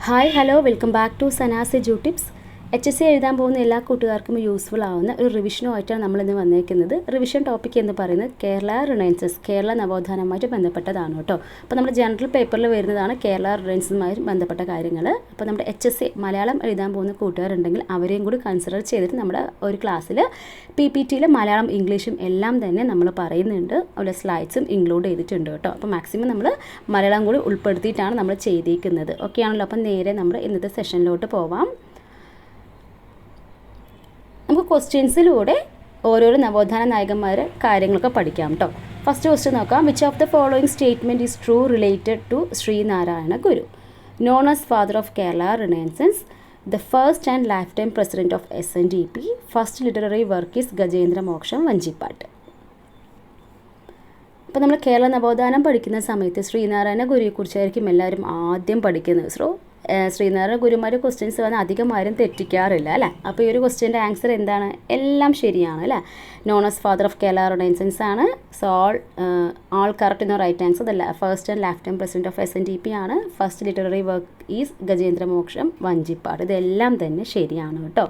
Hi hello welcome back to Sana's edu tips. HSC എഴുതാൻ പോകുന്ന എല്ലാ കൂട്ടുകാർക്കും യൂസ്ഫുൾ ആവുന്ന ഒരു റിവിഷനുമായിട്ടാണ് നമ്മളിന്ന് വന്നേക്കുന്നത്. റിവിഷൻ ടോപ്പിക് എന്ന് പറയുന്നത് കേരള റിനൈൻസസ്, കേരള നവോത്ഥാനവുമായിട്ട് ബന്ധപ്പെട്ടതാണ് കേട്ടോ. അപ്പോൾ നമ്മുടെ ജനറൽ പേപ്പറിൽ വരുന്നതാണ് കേരള റിനൈൻസസുമായി ബന്ധപ്പെട്ട കാര്യങ്ങൾ. അപ്പോൾ നമ്മുടെ HSC മലയാളം എഴുതാൻ പോകുന്ന കൂട്ടുകാരുണ്ടെങ്കിൽ അവരെയും കൂടി കൺസിഡർ ചെയ്തിട്ട് നമ്മുടെ ഒരു ക്ലാസ്സിൽ PPTയിൽ മലയാളം ഇംഗ്ലീഷും എല്ലാം തന്നെ നമ്മൾ പറയുന്നുണ്ട്. അവിടെ സ്ലൈഡ്സും ഇൻക്ലൂഡ് ചെയ്തിട്ടുണ്ട് കേട്ടോ. അപ്പോൾ മാക്സിമം നമ്മൾ മലയാളം കൂടി ഉൾപ്പെടുത്തിയിട്ടാണ് നമ്മൾ ചെയ്തിരിക്കുന്നത്. ഓക്കെ ആണല്ലോ. അപ്പം നേരെ നമ്മൾ ഇന്നത്തെ സെഷനിലോട്ട് പോവാം. നമുക്ക് ക്വസ്റ്റ്യൻസിലൂടെ ഓരോരോ നവോത്ഥാന നായകന്മാരെ കാര്യങ്ങളൊക്കെ പഠിക്കാം കേട്ടോ. ഫസ്റ്റ് ക്വസ്റ്റ്യൻ നോക്കാം. Which of the following statement is true related to Sree Narayana Guru, known as father of Kerala renaissance, the first and life time president of SNDP, first literary work is Gajendra Moksham Vanchippattu. അപ്പോൾ നമ്മൾ കേരള നവോത്ഥാനം പഠിക്കുന്ന സമയത്ത് ശ്രീനാരായണ ഗുരുയെക്കുറിച്ചായിരിക്കും എല്ലാവരും ആദ്യം പഠിക്കുന്നത്. ശ്രീനാരായണ ഗുരുമാരുടെ ക്വസ്റ്റ്യൻസ് വന്നാൽ അധികം ആരും തെറ്റിക്കാറില്ല അല്ലേ. അപ്പോൾ ഈ ഒരു ക്വസ്റ്റ്യൻ്റെ ആൻസർ എന്താണ്? എല്ലാം ശരിയാണ് അല്ലേ. Known as father of Kerala renaissance ആണ്. സോ ആൾ കറക്റ്റ് എന്ന right answer. The first and life time president of SNDP ആണ്. First literary work is Gajendra Moksham Vanchippattu. ഇതെല്ലാം തന്നെ ശരിയാണ് കേട്ടോ.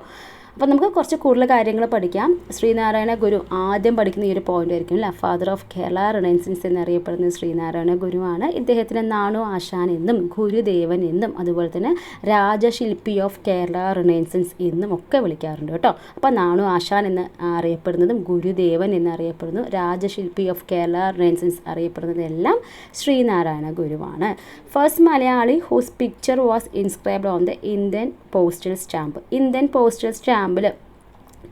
അപ്പോൾ നമുക്ക് കുറച്ച് കൂടുതൽ കാര്യങ്ങൾ പഠിക്കാം. ശ്രീനാരായണ ഗുരു ആദ്യം പഠിക്കുന്ന ഈ ഒരു പോയിന്റ് ആയിരിക്കും അല്ലേ. ഫാദർ ഓഫ് കേരള റിനൈൻസൻസ് എന്നറിയപ്പെടുന്നത് ശ്രീനാരായണ ഗുരുവാണ്. ഇദ്ദേഹത്തിന് നാണു ആശാൻ എന്നും ഗുരുദേവൻ എന്നും അതുപോലെ തന്നെ രാജശില്പി ഓഫ് കേരള റിനൈൻസൻസ് എന്നും ഒക്കെ വിളിക്കാറുണ്ട് കേട്ടോ. അപ്പോൾ നാണു ആശാൻ എന്ന് അറിയപ്പെടുന്നതും ഗുരുദേവൻ എന്നറിയപ്പെടുന്നു, രാജശില്പി ഓഫ് കേരള റിനൈൻസൻസ് അറിയപ്പെടുന്നതെല്ലാം ശ്രീനാരായണ ഗുരുവാണ്. First Malayali whose picture was inscribed on the Indian postal stamp. Indian postal സ്റ്റാമ്പിൽ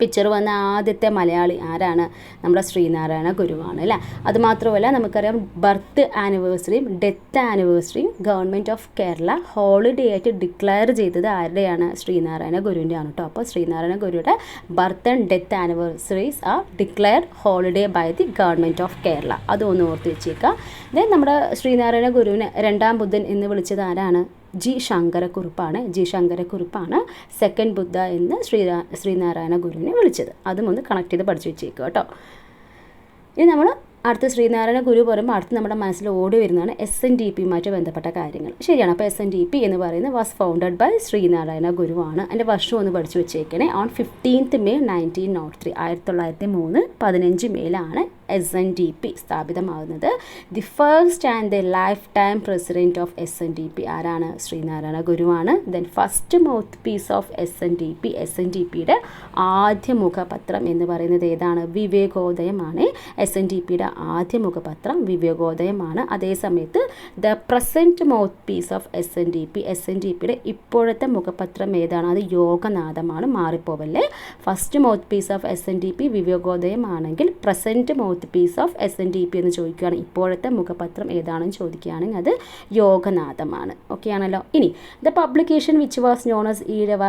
പിക്ചർ വന്ന ആദ്യത്തെ മലയാളി ആരാണ്? നമ്മുടെ ശ്രീനാരായണ ഗുരുവാണ് അല്ലേ. അതുമാത്രമല്ല നമുക്കറിയാം ബർത്ത് ആനിവേഴ്സറിയും ഡെത്ത് ആനിവേഴ്സറിയും ഗവൺമെൻറ് ഓഫ് കേരള ഹോളിഡേ ആയിട്ട് ഡിക്ലെയർ ചെയ്തത് ആരുടെയാണ്? ശ്രീനാരായണ ഗുരുവിൻ്റെ ആണ് കേട്ടോ. അപ്പോൾ ശ്രീനാരായണ ഗുരുയുടെ birth and death anniversaries are declared holiday by the government of Kerala. അതൊന്ന് ഓർത്ത് വെച്ചേക്കാം. ദെൻ നമ്മുടെ ശ്രീനാരായണ ഗുരുവിനെ രണ്ടാം ബുദ്ധൻ എന്ന് വിളിച്ചത് ആരാണ്? ജി ശങ്കരക്കുറുപ്പാണ് സെക്കൻഡ് ബുദ്ധ എന്ന് ശ്രീനാരായണ ഗുരുവിനെ വിളിച്ചത്. അതും ഒന്ന് കണക്ട് ചെയ്ത് പഠിച്ചു വെച്ചേക്കുക കേട്ടോ. ഇനി നമ്മൾ അടുത്ത ശ്രീനാരായണ ഗുരു പറയുമ്പോൾ അടുത്ത് നമ്മുടെ മനസ്സിൽ ഓടി വരുന്നതാണ് SNDPയുമായിട്ട് ബന്ധപ്പെട്ട കാര്യങ്ങൾ. ശരിയാണ്. അപ്പോൾ SNDP എന്ന് പറയുന്നത് വാസ് ഫൗണ്ടഡ് ബൈ ശ്രീനാരായണ ഗുരുവാണ്. അതിൻ്റെ വർഷം ഒന്ന് പഠിച്ചു വെച്ചേക്കണേ. ഓൺ 15th May 1903 1903 15 മേയിലാണ് SNDP സ്ഥാപിതമാകുന്നത്. The first and the life time president of SNDP ആരാണ്? ശ്രീനാരായണ ഗുരുവാണ്. Then first mouth piece of SNDPയുടെ ആദ്യ മുഖപത്രം എന്ന് പറയുന്നത് ഏതാണ്? വിവേകോദയമാണ്. SNDPയുടെ ആദ്യ മുഖപത്രം വിവേകോദയമാണ്. അതേസമയത്ത് the present mouth piece of SNDPയുടെ ഇപ്പോഴത്തെ മുഖപത്രം ഏതാണ്? അത് യോഗനാഥമാണ്. മാറിപ്പോവല്ലേ. First mouth piece of SNDP വിവേകോദയമാണെങ്കിൽ present mouth piece of SNDP എന്ന് ചോദിക്കുകയാണ്. ഇപ്പോഴത്തെ മുഖപത്രം ഏതാണെന്ന് ചോദിക്കുകയാണെങ്കിൽ അത് യോഗനാഥമാണ്. ഓക്കെ ആണല്ലോ. ഇനി the publication which was known as Ezhava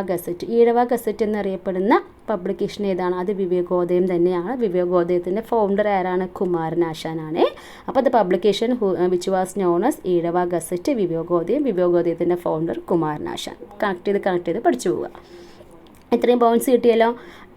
gazette എന്നറിയപ്പെടുന്ന പബ്ലിക്കേഷൻ ഏതാണ്? അത് വിവേകോദയം തന്നെയാണ്. വിവേകോദയത്തിൻ്റെ ഫൗണ്ടർ ആരാണ്? കുമാരനാശാനാണ്. അപ്പോൾ the publication which was known as Ezhava gazette വിവേകോദയത്തിൻ്റെ ഫൗണ്ടർ കുമാരനാശാൻ. കണക്ട് ചെയ്ത് പഠിച്ചു പോവുക. ഇത്രയും പോയിന്റ്സ് കിട്ടിയല്ലോ.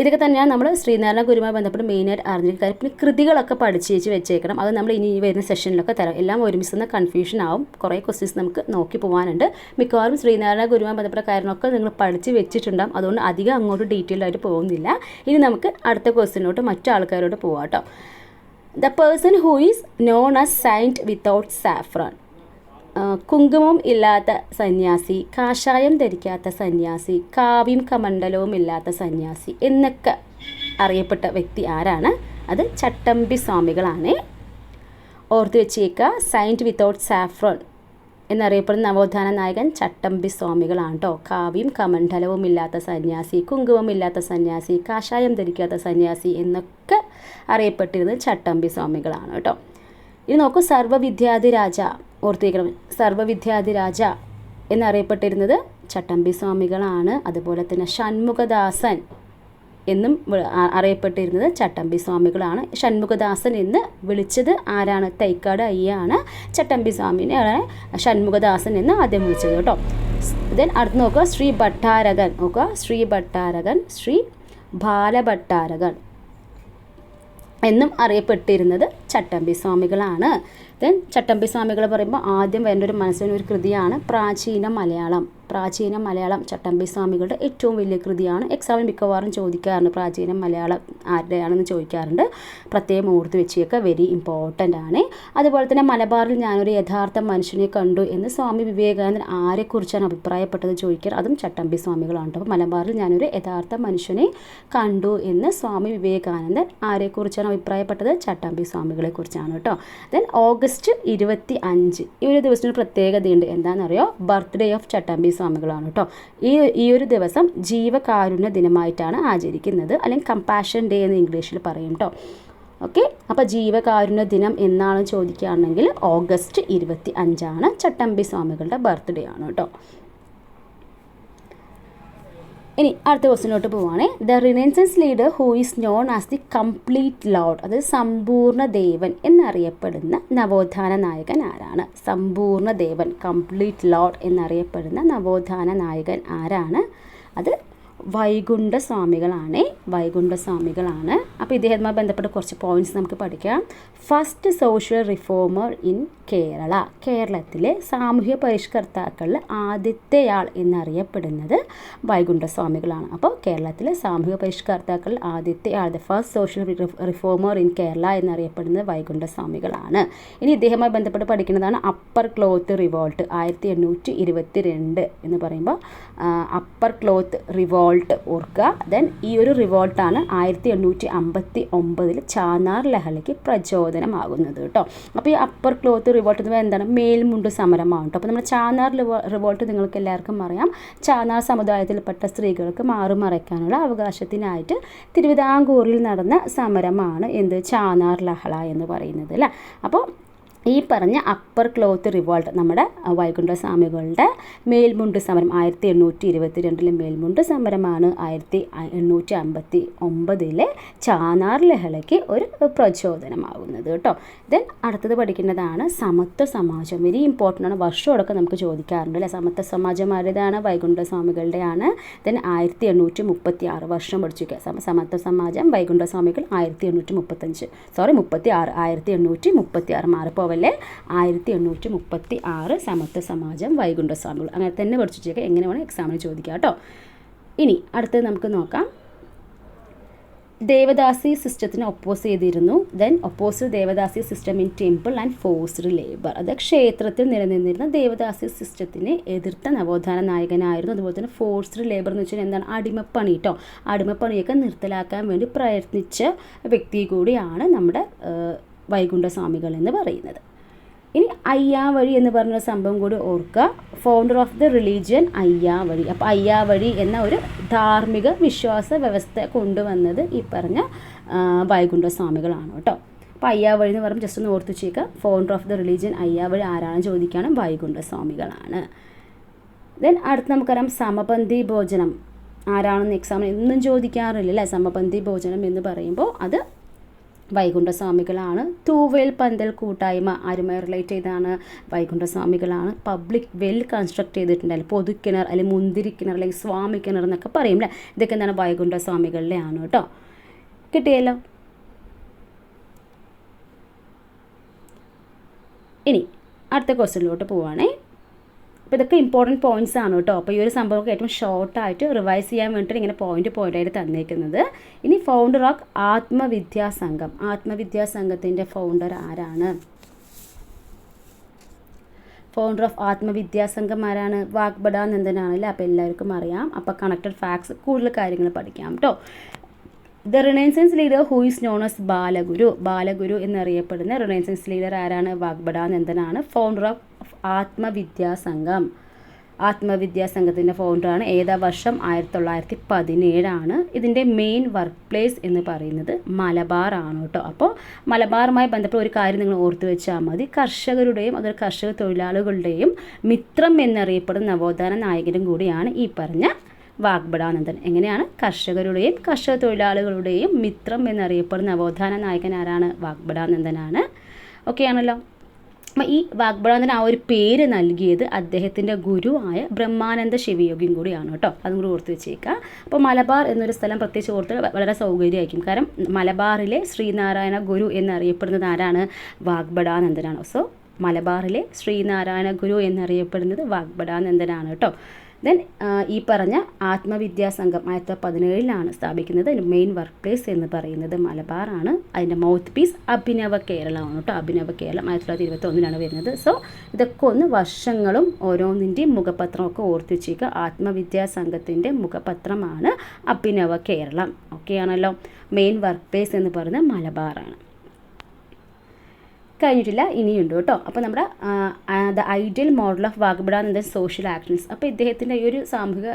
ഇതൊക്കെ തന്നെയാണ് നമ്മൾ ശ്രീനാരായണ ഗുരുവുമായി ബന്ധപ്പെട്ട് മെയിനായിട്ട് അറിഞ്ഞിരിക്കുന്ന കാര്യം. പിന്നെ കൃതികളൊക്കെ പഠിച്ച് വെച്ചേക്കണം. അത് നമ്മൾ ഇനി വരുന്ന സെഷനിലൊക്കെ തരാം. എല്ലാം ഒരുമിച്ച് കൺഫ്യൂഷൻ ആവും. കുറേ ക്വസ്റ്റ്യൻസ് നമുക്ക് നോക്കി പോകാനുണ്ട്. മിക്കവാറും ശ്രീനാരായണ ഗുരുവുമായി ബന്ധപ്പെട്ട കാര്യങ്ങളൊക്കെ നിങ്ങൾ പഠിച്ച് വെച്ചിട്ടുണ്ടാകും. അതുകൊണ്ട് അധികം അങ്ങോട്ട് ഡീറ്റെയിൽ ആയിട്ട് പോകുന്നില്ല. ഇനി നമുക്ക് അടുത്ത ക്വസ്റ്റ്യനിലോട്ട് മറ്റു ആൾക്കാരോട് പോകാം കേട്ടോ. The person who is known as saint without saffron. കുങ്കുമം ഇല്ലാത്ത സന്യാസി, കാഷായം ധരിക്കാത്ത സന്യാസി, കാവ്യം കമണ്ഡലവും ഇല്ലാത്ത സന്യാസി എന്നൊക്കെ അറിയപ്പെട്ട വ്യക്തി ആരാണ്? അത് ചട്ടമ്പി സ്വാമികളാണ്. ഓർത്ത് വെച്ചേക്കുക. സൈൻറ്റ് വിത്തൗട്ട് സാഫ്രോൺ എന്നറിയപ്പെടുന്ന നവോത്ഥാന നായകൻ ചട്ടമ്പി സ്വാമികളാണ് കേട്ടോ. കാവ്യം കമണ്ഡലവും ഇല്ലാത്ത സന്യാസി, കുങ്കുമം ഇല്ലാത്ത സന്യാസി, കാഷായം ധരിക്കാത്ത സന്യാസി എന്നൊക്കെ അറിയപ്പെട്ടിരുന്നത് ചട്ടമ്പി സ്വാമികളാണ് കേട്ടോ. ഇനി നോക്കൂ. സർവ്വവിദ്യാധിരാജ ഓർത്തിരിക്കണം. സർവ്വവിദ്യാധിരാജ എന്നറിയപ്പെട്ടിരുന്നത് ചട്ടമ്പി സ്വാമികളാണ്. അതുപോലെ തന്നെ ഷൺമുഖദാസൻ എന്നും അറിയപ്പെട്ടിരുന്നത് ചട്ടമ്പി സ്വാമികളാണ്. ഷൺമുഖദാസൻ എന്ന് വിളിച്ചത് ആരാണ്? തൈക്കാട് അയ്യാണ് ചട്ടമ്പി സ്വാമിനെ ഷൺമുഖദാസൻ എന്ന് ആദ്യം വിളിച്ചത് കേട്ടോ. ദെൻ അടുത്ത് നോക്കുക. ശ്രീ ഭട്ടാരകൻ ശ്രീ ബാലഭട്ടാരകൻ എന്നും അറിയപ്പെട്ടിരുന്നത് ചട്ടമ്പി സ്വാമികളാണ്. ദെൻ ചട്ടമ്പി സ്വാമികൾ പറയുമ്പോൾ ആദ്യം വേണ്ട ഒരു മനസ്സിനൊരു കൃതിയാണ് പ്രാചീന മലയാളം. പ്രാചീന മലയാളം ചട്ടമ്പി സ്വാമികളുടെ ഏറ്റവും വലിയ കൃതിയാണ്. എക്സാമിന് മിക്കവാറും ചോദിക്കാറുണ്ട് പ്രാചീന മലയാളം ആരുടെയാണെന്ന് ചോദിക്കാറുണ്ട്. പ്രത്യേകം ഓർത്ത് വെച്ചേക്കുക, വെരി ഇമ്പോർട്ടൻ്റ് ആണ്. അതുപോലെ തന്നെ മലബാറിൽ ഞാനൊരു യഥാർത്ഥ മനുഷ്യനെ കണ്ടു എന്ന് സ്വാമി വിവേകാനന്ദൻ ആരെക്കുറിച്ചാണ് അഭിപ്രായപ്പെട്ടത് ചോദിക്കുക, അതും ചട്ടമ്പി സ്വാമികളാണ്. അപ്പോൾ മലബാറിൽ ഞാനൊരു യഥാർത്ഥ മനുഷ്യനെ കണ്ടു എന്ന് സ്വാമി വിവേകാനന്ദൻ ആരെക്കുറിച്ചാണ് അഭിപ്രായപ്പെട്ടത്? ചട്ടമ്പി സ്വാമികളെ കുറിച്ചാണ് കേട്ടോ. ദെൻ ഓഗസ്റ്റ് 25 ഈ ഒരു ദിവസത്തിന് പ്രത്യേകതയുണ്ട്. എന്താണെന്നറിയോ? ബർത്ത്ഡേ ഓഫ് ചട്ടമ്പി സ്വാമികളാണ് കേട്ടോ. ഈ ഒരു ദിവസം ജീവകാരുണ്യ ദിനമായിട്ടാണ് ആചരിക്കുന്നത്, അല്ലെങ്കിൽ കമ്പാഷൻ ഡേ എന്ന് ഇംഗ്ലീഷിൽ പറയും കേട്ടോ. ഓക്കെ, അപ്പോൾ ജീവകാരുണ്യ ദിനം എന്നാണ് ചോദിക്കുകയാണെങ്കിൽ ഓഗസ്റ്റ് 25 ചട്ടമ്പി സ്വാമികളുടെ ബർത്ത്ഡേ ആണ് കേട്ടോ. ഇനി അടുത്ത ക്വസ്റ്റിനോട്ട് പോവുകയാണെ. The renaissance leader who is known as the complete lord, അതായത് സമ്പൂർണ്ണ ദേവൻ എന്നറിയപ്പെടുന്ന നവോത്ഥാന നായകൻ ആരാണ്? സമ്പൂർണ്ണ ദേവൻ, കംപ്ലീറ്റ് ലോർഡ് എന്നറിയപ്പെടുന്ന നവോത്ഥാന നായകൻ ആരാണ്? അത് വൈകുണ്ഠ സ്വാമികളാണ്. അപ്പോൾ ഇദ്ദേഹവുമായി ബന്ധപ്പെട്ട കുറച്ച് പോയിന്റ്സ് നമുക്ക് പഠിക്കാം. First social reformer in Kerala, കേരളത്തിലെ സാമൂഹ്യ പരിഷ്കർത്താക്കളിൽ ആദ്യത്തെയാൾ എന്നറിയപ്പെടുന്നത് വൈകുണ്ഠ സ്വാമികളാണ്. അപ്പോൾ കേരളത്തിലെ സാമൂഹ്യ പരിഷ്കർത്താക്കളിൽ ആദ്യത്തെയാൾ, the first social reformer in Kerala എന്നറിയപ്പെടുന്നത് വൈകുണ്ഠ സ്വാമികളാണ്. ഇനി ഇദ്ദേഹവുമായി ബന്ധപ്പെട്ട് പഠിക്കുന്നതാണ് അപ്പർ ക്ലോത്ത് റിവോൾട്ട് 1822 എന്ന് പറയുമ്പോൾ അപ്പർ ക്ലോത്ത് റിവോൾട്ട് ഓർക്കുക. ദെൻ ഈ ഒരു റിവോൾട്ടാണ് 1859 ചാനാർ ലഹളയ്ക്ക് പ്രചോദനമാകുന്നത് കേട്ടോ. അപ്പോൾ ഈ അപ്പർ ക്ലോത്ത് റിവോൾട്ട് എന്ന് പറയുന്നത് എന്താണ്? മേൽമുണ്ട് സമരമാണ് കേട്ടോ. അപ്പോൾ നമ്മുടെ ചാനാർ റിവോൾട്ട് നിങ്ങൾക്ക് എല്ലാവർക്കും അറിയാം. ചാനാർ സമുദായത്തിൽപ്പെട്ട സ്ത്രീകൾക്ക് മാറുമറയ്ക്കാനുള്ള അവകാശത്തിനായിട്ട് തിരുവിതാംകൂറിൽ നടന്ന സമരമാണ് എന്ത്? ചാനാർ ലഹള എന്ന് പറയുന്നത് അല്ലേ. അപ്പോൾ ഈ പറഞ്ഞ അപ്പർ ക്ലോത്ത് റിവോൾട്ട് നമ്മുടെ വൈകുണ്ഠ സ്വാമികളുടെ മേൽമുണ്ട് സമരം 1822 മേൽമുണ്ട് സമരമാണ് 1859 ചാനാർ ലഹളയ്ക്ക് ഒരു പ്രചോദനമാകുന്നത് കേട്ടോ. ദെൻ അടുത്തത് പഠിക്കുന്നതാണ് സമത്വ സമാജം. വെരി ഇമ്പോർട്ടൻ്റ് ആണ്, വർഷമൊക്കെ നമുക്ക് ചോദിക്കാറുണ്ട് അല്ലേ. സമത്വ സമാജം ആരുടെയാണ്? വൈകുണ്ഠ സ്വാമികളുടെയാണ്. ദെൻ 1836 വർഷം പഠിച്ചിരിക്കുക. സമത്വ സമാജം വൈകുണ്ഠ സ്വാമികൾ 1836 മാറിപ്പോവല്ലേ. 1836 സമത്വ സമാജം വൈകുണ്ഠ സ്വാമികൾ. അങ്ങനെ തന്നെ പഠിച്ചു വെച്ചേക്കുക, എങ്ങനെ വേണം എക്സാമിന് ചോദിക്കുക കേട്ടോ. ഇനി അടുത്തത് നമുക്ക് നോക്കാം. ദേവദാസി സിസ്റ്റത്തിന് ഒപ്പോസ് ചെയ്തിരുന്നു. Then oppose devadasi system in temple and forced labour, അത് ക്ഷേത്രത്തിൽ നിലനിന്നിരുന്ന ദേവദാസി സിസ്റ്റത്തിനെ എതിർത്ത നവോത്ഥാന നായകനായിരുന്നു. അതുപോലെ തന്നെ ഫോഴ്സ്ഡ് ലേബർ എന്ന് വെച്ചാൽ എന്താണ്? അടിമപ്പണി കേട്ടോ. അടിമപ്പണിയൊക്കെ നിർത്തലാക്കാൻ വേണ്ടി പ്രയത്നിച്ച വ്യക്തി കൂടിയാണ് നമ്മുടെ വൈകുണ്ഠ സ്വാമികൾ എന്ന് പറയുന്നത്. ഇനി അയ്യാവഴി എന്ന് പറഞ്ഞ സംഭവം കൂടി ഓർക്കുക. Founder of the religion Ayyavazhi. അപ്പോൾ അയ്യാവഴി എന്ന ഒരു ധാർമ്മിക വിശ്വാസ വ്യവസ്ഥ കൊണ്ടുവന്നത് ഈ പറഞ്ഞ വൈകുണ്ഠ സ്വാമികളാണ് കേട്ടോ. അപ്പോൾ അയ്യാവഴി എന്ന് പറയുമ്പോൾ ജസ്റ്റ് ഒന്ന് ഓർത്ത് വെച്ചേക്കുക. Founder of the religion Ayyavazhi ആരാണെന്ന് ചോദിക്കുകയാണ്? വൈകുണ്ഠ സ്വാമികളാണ്. ദെൻ അടുത്ത് നമുക്കറിയാം സമപന്തി ഭോജനം ആരാണെന്ന് എക്സാമിന് എന്നും ചോദിക്കാറില്ല അല്ലേ. സമപന്തി ഭോജനം എന്ന് പറയുമ്പോൾ അത് വൈകുണ്ഠ സ്വാമികളാണ്. തൂവേൽ പന്തൽ കൂട്ടായ്മ ആരുമായി റിലേറ്റ് ചെയ്താണ്? വൈകുണ്ഠ സ്വാമികളാണ്. പബ്ലിക് വെൽ കൺസ്ട്രക്ട് ചെയ്തിട്ടുണ്ടല്ലോ, പൊതുക്കിണർ അല്ലെങ്കിൽ മുന്തിരിക്കിണർ അല്ലെങ്കിൽ സ്വാമി കിണർ എന്നൊക്കെ പറയും അല്ലേ. ഇതൊക്കെ എന്താണ്? വൈകുണ്ഠ സ്വാമികളുടെ ആണ് കേട്ടോ. കിട്ടിയല്ലോ. ഇനി അടുത്ത ക്വസ്റ്റ്യനിലോട്ട് പോവുകയാണേ. അപ്പോൾ ഇതൊക്കെ ഇമ്പോർട്ടൻറ്റ് പോയിൻറ്റ്സ് ആണ് കേട്ടോ. അപ്പോൾ ഈ ഒരു സംഭവമൊക്കെ ഏറ്റവും ഷോർട്ടായിട്ട് റിവൈസ് ചെയ്യാൻ വേണ്ടിയിട്ട് ഇങ്ങനെ പോയിൻ്റായിട്ട് തന്നേക്കുന്നത്. ഇനി ഫൗണ്ടർ ഓഫ് ആത്മവിദ്യാസംഘം, ആത്മവിദ്യാസംഘത്തിൻ്റെ ഫൗണ്ടർ ആരാണ്? ഫൗണ്ടർ ഓഫ് ആത്മവിദ്യാസംഘം ആരാണ്? വാഗ്ബടാനന്ദനാണല്ലേ. അപ്പോൾ എല്ലാവർക്കും അറിയാം. അപ്പോൾ കണക്റ്റഡ് ഫാക്ട്സ് കൂടുതൽ കാര്യങ്ങൾ പഠിക്കാം കേട്ടോ. The renaissance leader who is known as Balaguru എന്നറിയപ്പെടുന്ന റിനൈസൻസ് ലീഡർ ആരാണ്? വാഗ്ബടാനന്ദനാണ്. ഫൗണ്ടർ ഓഫ് ആത്മവിദ്യാസംഘത്തിൻ്റെ ഫൗണ്ടറാണ്. ഏതാ വർഷം? 1917. ഇതിൻ്റെ മെയിൻ വർക്ക് പ്ലേസ് എന്ന് പറയുന്നത് മലബാർ ആണ് കേട്ടോ. അപ്പോൾ മലബാറുമായി ബന്ധപ്പെട്ട ഒരു കാര്യം നിങ്ങൾ ഓർത്തു വെച്ചാൽ മതി. കർഷകരുടെയും അതുപോലെ കർഷക തൊഴിലാളികളുടെയും മിത്രം എന്നറിയപ്പെടുന്ന നവോത്ഥാന നായകനും കൂടിയാണ് ഈ പറഞ്ഞ വാഗ്ബടാനന്ദൻ. എങ്ങനെയാണ്? കർഷകരുടെയും കർഷക തൊഴിലാളികളുടെയും മിത്രം എന്നറിയപ്പെടുന്ന നവോത്ഥാന നായകൻ ആരാണ്? വാഗ്ബടാനന്ദനാണ്. ഓക്കെ ആണല്ലോ. അപ്പം ഈ വാഗ്ബടാനന്ദൻ ആ ഒരു പേര് നൽകിയത് അദ്ദേഹത്തിൻ്റെ ഗുരുവായ ബ്രഹ്മാനന്ദ ശിവയോഗിയും കൂടിയാണ് കേട്ടോ. അതും കൂടി ഓർത്ത് വെച്ചേക്കുക. അപ്പോൾ മലബാർ എന്നൊരു സ്ഥലം പ്രത്യേകിച്ച് ഓർത്ത് വളരെ സൗകര്യമായിരിക്കും. കാരണം മലബാറിലെ ശ്രീനാരായണ ഗുരു എന്നറിയപ്പെടുന്നത് ആരാണ്? വാഗ്ബടാനന്ദനാണ്. സോ മലബാറിലെ ശ്രീനാരായണ ഗുരു എന്നറിയപ്പെടുന്നത് വാഗ്ബടാനന്ദനാണ് കേട്ടോ. ദെൻ ഈ പറഞ്ഞ ആത്മവിദ്യാസംഘം 1917 സ്ഥാപിക്കുന്നത്. മെയിൻ വർക്ക് പ്ലേസ് എന്ന് പറയുന്നത് മലബാറാണ്. അതിൻ്റെ മൗത്ത് പീസ് അഭിനവ കേരളമാണ് കേട്ടോ. അഭിനവ കേരളം 1921 വരുന്നത്. സോ ഇതൊക്കെ ഒന്ന് വർഷങ്ങളും ഓരോന്നിൻ്റെയും മുഖപത്രമൊക്കെ ഓർത്ത് വെച്ചേക്കുക. ആത്മവിദ്യാസംഘത്തിൻ്റെ മുഖപത്രമാണ് അഭിനവ കേരളം. ഓക്കെ ആണല്ലോ. മെയിൻ വർക്ക് പ്ലേസ് എന്ന് പറയുന്നത് മലബാറാണ്. കഴിഞ്ഞിട്ടില്ല, ഇനിയുണ്ട് കേട്ടോ. അപ്പോൾ നമ്മുടെ the ideal model of Vagbhatananda social actions. അപ്പോൾ ഇദ്ദേഹത്തിൻ്റെ ഈ ഒരു സാമൂഹിക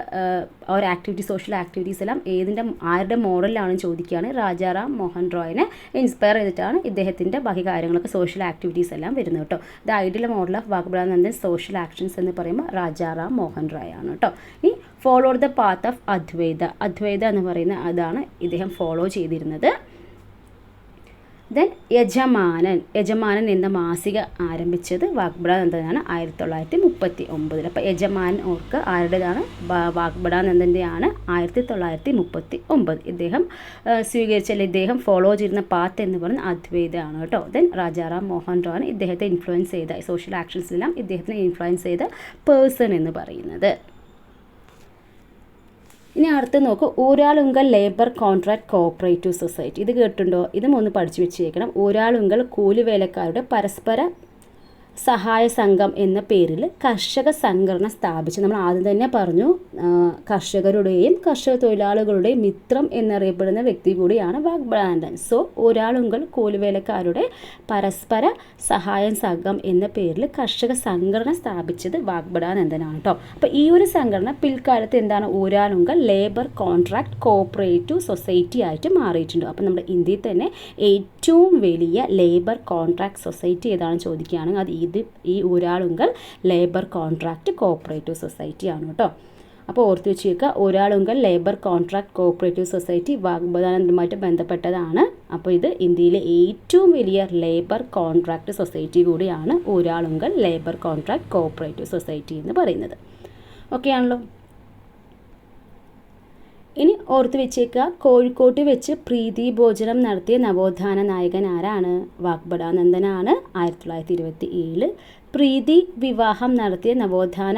ഒരു സോഷ്യൽ ആക്ടിവിറ്റീസ് എല്ലാം ആരുടെ മോഡലിലാണെന്ന് ചോദിക്കുകയാണ്. രാജാറാം മോഹൻ റോയിനെ ഇൻസ്പയർ ചെയ്തിട്ടാണ് ഇദ്ദേഹത്തിൻ്റെ ബാക്കി കാര്യങ്ങളൊക്കെ സോഷ്യൽ ആക്ടിവിറ്റീസ് എല്ലാം വരുന്നത് കേട്ടോ. The ideal model of Vagbhatananda social actions എന്ന് പറയുമ്പോൾ രാജാറാം മോഹൻ റോയ് ആണ് കേട്ടോ. ഈ ഫോളോഡ് ദ പാത്ത് ഓഫ് അദ്വൈത എന്ന് പറയുന്ന അതാണ് ഇദ്ദേഹം ഫോളോ ചെയ്തിരുന്നത്. ദെൻ യജമാനൻ എന്ന മാസിക ആരംഭിച്ചത് വാഗ്ബടാനന്ദനാണ് 1939. അപ്പോൾ യജമാനൻ ഓർക്ക് ആരുടേതാണ്? വാഗ്ബടാനന്ദൻ്റെയാണ് 1939. ഇദ്ദേഹം ഇദ്ദേഹം ഫോളോ ചെയ്തിരുന്ന പാത്ത് എന്ന് പറയുന്നത് അദ്വൈതമാണ് കേട്ടോ. ദെൻ രാജാറാം മോഹൻ റോയ് ഇദ്ദേഹത്തെ ഇൻഫ്ലുവൻസ് ചെയ്ത സോഷ്യൽ ആക്ഷൻസിലെല്ലാം ഇദ്ദേഹത്തിനെ ഇൻഫ്ലുവൻസ് ചെയ്ത പേഴ്സൺ എന്ന് പറയുന്നത്. ഇനി അടുത്ത് നോക്കൂ, Uralungal labour contract cooperative society. ഇത് കേട്ടിട്ടുണ്ടോ? ഇതും ഒന്ന് പഠിച്ചു വെച്ചേക്കണം. ഊരാളുങ്കൽ കൂലിവേലക്കാരുടെ പരസ്പര സഹായ സംഘം എന്ന പേരിൽ കർഷക സംഘടന സ്ഥാപിച്ചു. നമ്മൾ ആദ്യം തന്നെ പറഞ്ഞു, കർഷകരുടെയും കർഷക തൊഴിലാളികളുടെയും മിത്രം എന്നറിയപ്പെടുന്ന വ്യക്തി കൂടിയാണ് വാഗ്ബടാനന്ദൻ. സോ ഒരാളുങ്കൽ കൂലിവേലക്കാരുടെ പരസ്പര സഹായ സംഘം എന്ന പേരിൽ കർഷക സംഘടന സ്ഥാപിച്ചത് വാഗ്ബടാനന്ദനാണ് കേട്ടോ. അപ്പോൾ ഈ ഒരു സംഘടന പിൽക്കാലത്ത് എന്താണ്? ഒരാളുങ്കൽ ലേബർ കോൺട്രാക്ട് കോഓപ്പറേറ്റീവ് സൊസൈറ്റി ആയിട്ട് മാറിയിട്ടുണ്ട്. അപ്പോൾ നമ്മുടെ ഇന്ത്യയിൽ തന്നെ ഏറ്റവും വലിയ ലേബർ കോൺട്രാക്ട് സൊസൈറ്റി ഏതാണെന്ന് ചോദിക്കുകയാണെങ്കിൽ അത് ഈ ഒരാളുങ്കൽ ലേബർ കോൺട്രാക്ട് കോഓപ്പറേറ്റീവ് സൊസൈറ്റി ആണ് കേട്ടോ. അപ്പോൾ ഓർത്ത് വെച്ച് വെക്കുക, ഒരാളുങ്കൽ ലേബർ കോൺട്രാക്ട് കോഓപ്പറേറ്റീവ് സൊസൈറ്റി വാഗ്ബടാനന്ദനുമായിട്ട് ബന്ധപ്പെട്ടതാണ്. അപ്പോൾ ഇത് ഇന്ത്യയിലെ ഏറ്റവും വലിയ ലേബർ കോൺട്രാക്ട് സൊസൈറ്റി കൂടിയാണ് ഒരാളുങ്കൽ ലേബർ കോൺട്രാക്ട് കോഓപ്പറേറ്റീവ് സൊസൈറ്റി എന്ന് പറയുന്നത്. ഓക്കെ ആണല്ലോ. ഇനി ഓർത്ത് വെച്ചേക്കുക, കോഴിക്കോട്ട് വെച്ച് പ്രീതി ഭോജനം നടത്തിയ നവോത്ഥാന നായകൻ ആരാണ്? വാഗ്ബടാനന്ദനാണ്. 1927. പ്രീതി വിവാഹം നടത്തിയ നവോത്ഥാന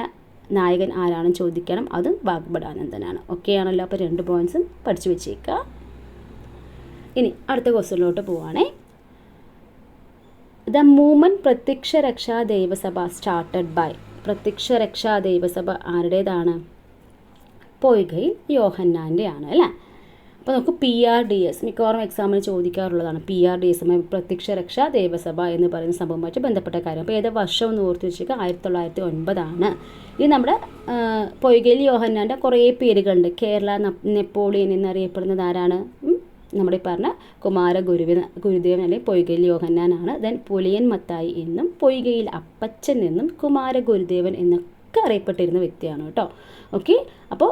നായകൻ ആരാണെന്ന് ചോദിക്കണം. അതും വാഗ്ബടാനന്ദനാണ്. ഓക്കെ ആണല്ലോ. അപ്പോൾ 2 പോയിൻറ്റ്സും പഠിച്ചു വെച്ചേക്കുക. ഇനി അടുത്ത ക്വസ്റ്റ്യനിലോട്ട് പോവുകയാണേ. ദ മൂവ്മെൻറ്റ് പ്രത്യക്ഷ രക്ഷാ ദൈവസഭ സ്റ്റാർട്ടഡ് ബൈ. പ്രത്യക്ഷ രക്ഷാ ദൈവസഭ ആരുടേതാണ്? പൊയ്കയിൽ യോഹന്നാൻ്റെ ആണ് അല്ലേ. അപ്പോൾ നമുക്ക് PRDS മിക്കവാറും എക്സാമിന് ചോദിക്കാറുള്ളതാണ്. PRDS പ്രത്യക്ഷ രക്ഷാ ദേവസഭ എന്ന് പറയുന്ന സംഭവമായിട്ട് ബന്ധപ്പെട്ട കാര്യം. അപ്പോൾ ഏത് വർഷം എന്ന് ഓർത്ത് വെച്ചാൽ 1909. ഇത് നമ്മുടെ പൊയ്കയിൽ യോഹന്നാൻ്റെ കുറേ പേരുകളുണ്ട്. കേരള നെപ്പോളിയൻ എന്നറിയപ്പെടുന്നത് ആരാണ്? നമ്മുടെ ഈ പറഞ്ഞ കുമാരഗുരുദേവൻ അല്ലെങ്കിൽ പൊയ്കയിൽ യോഹന്നാനാണ്. ദെൻ പുലിയൻ മത്തായി എന്നും പൊയ്കയിൽ അപ്പച്ചൻ എന്നും കുമാരഗുരുദേവൻ എന്നൊക്കെ അറിയപ്പെട്ടിരുന്ന വ്യക്തിയാണ് കേട്ടോ. ഓക്കെ. അപ്പോൾ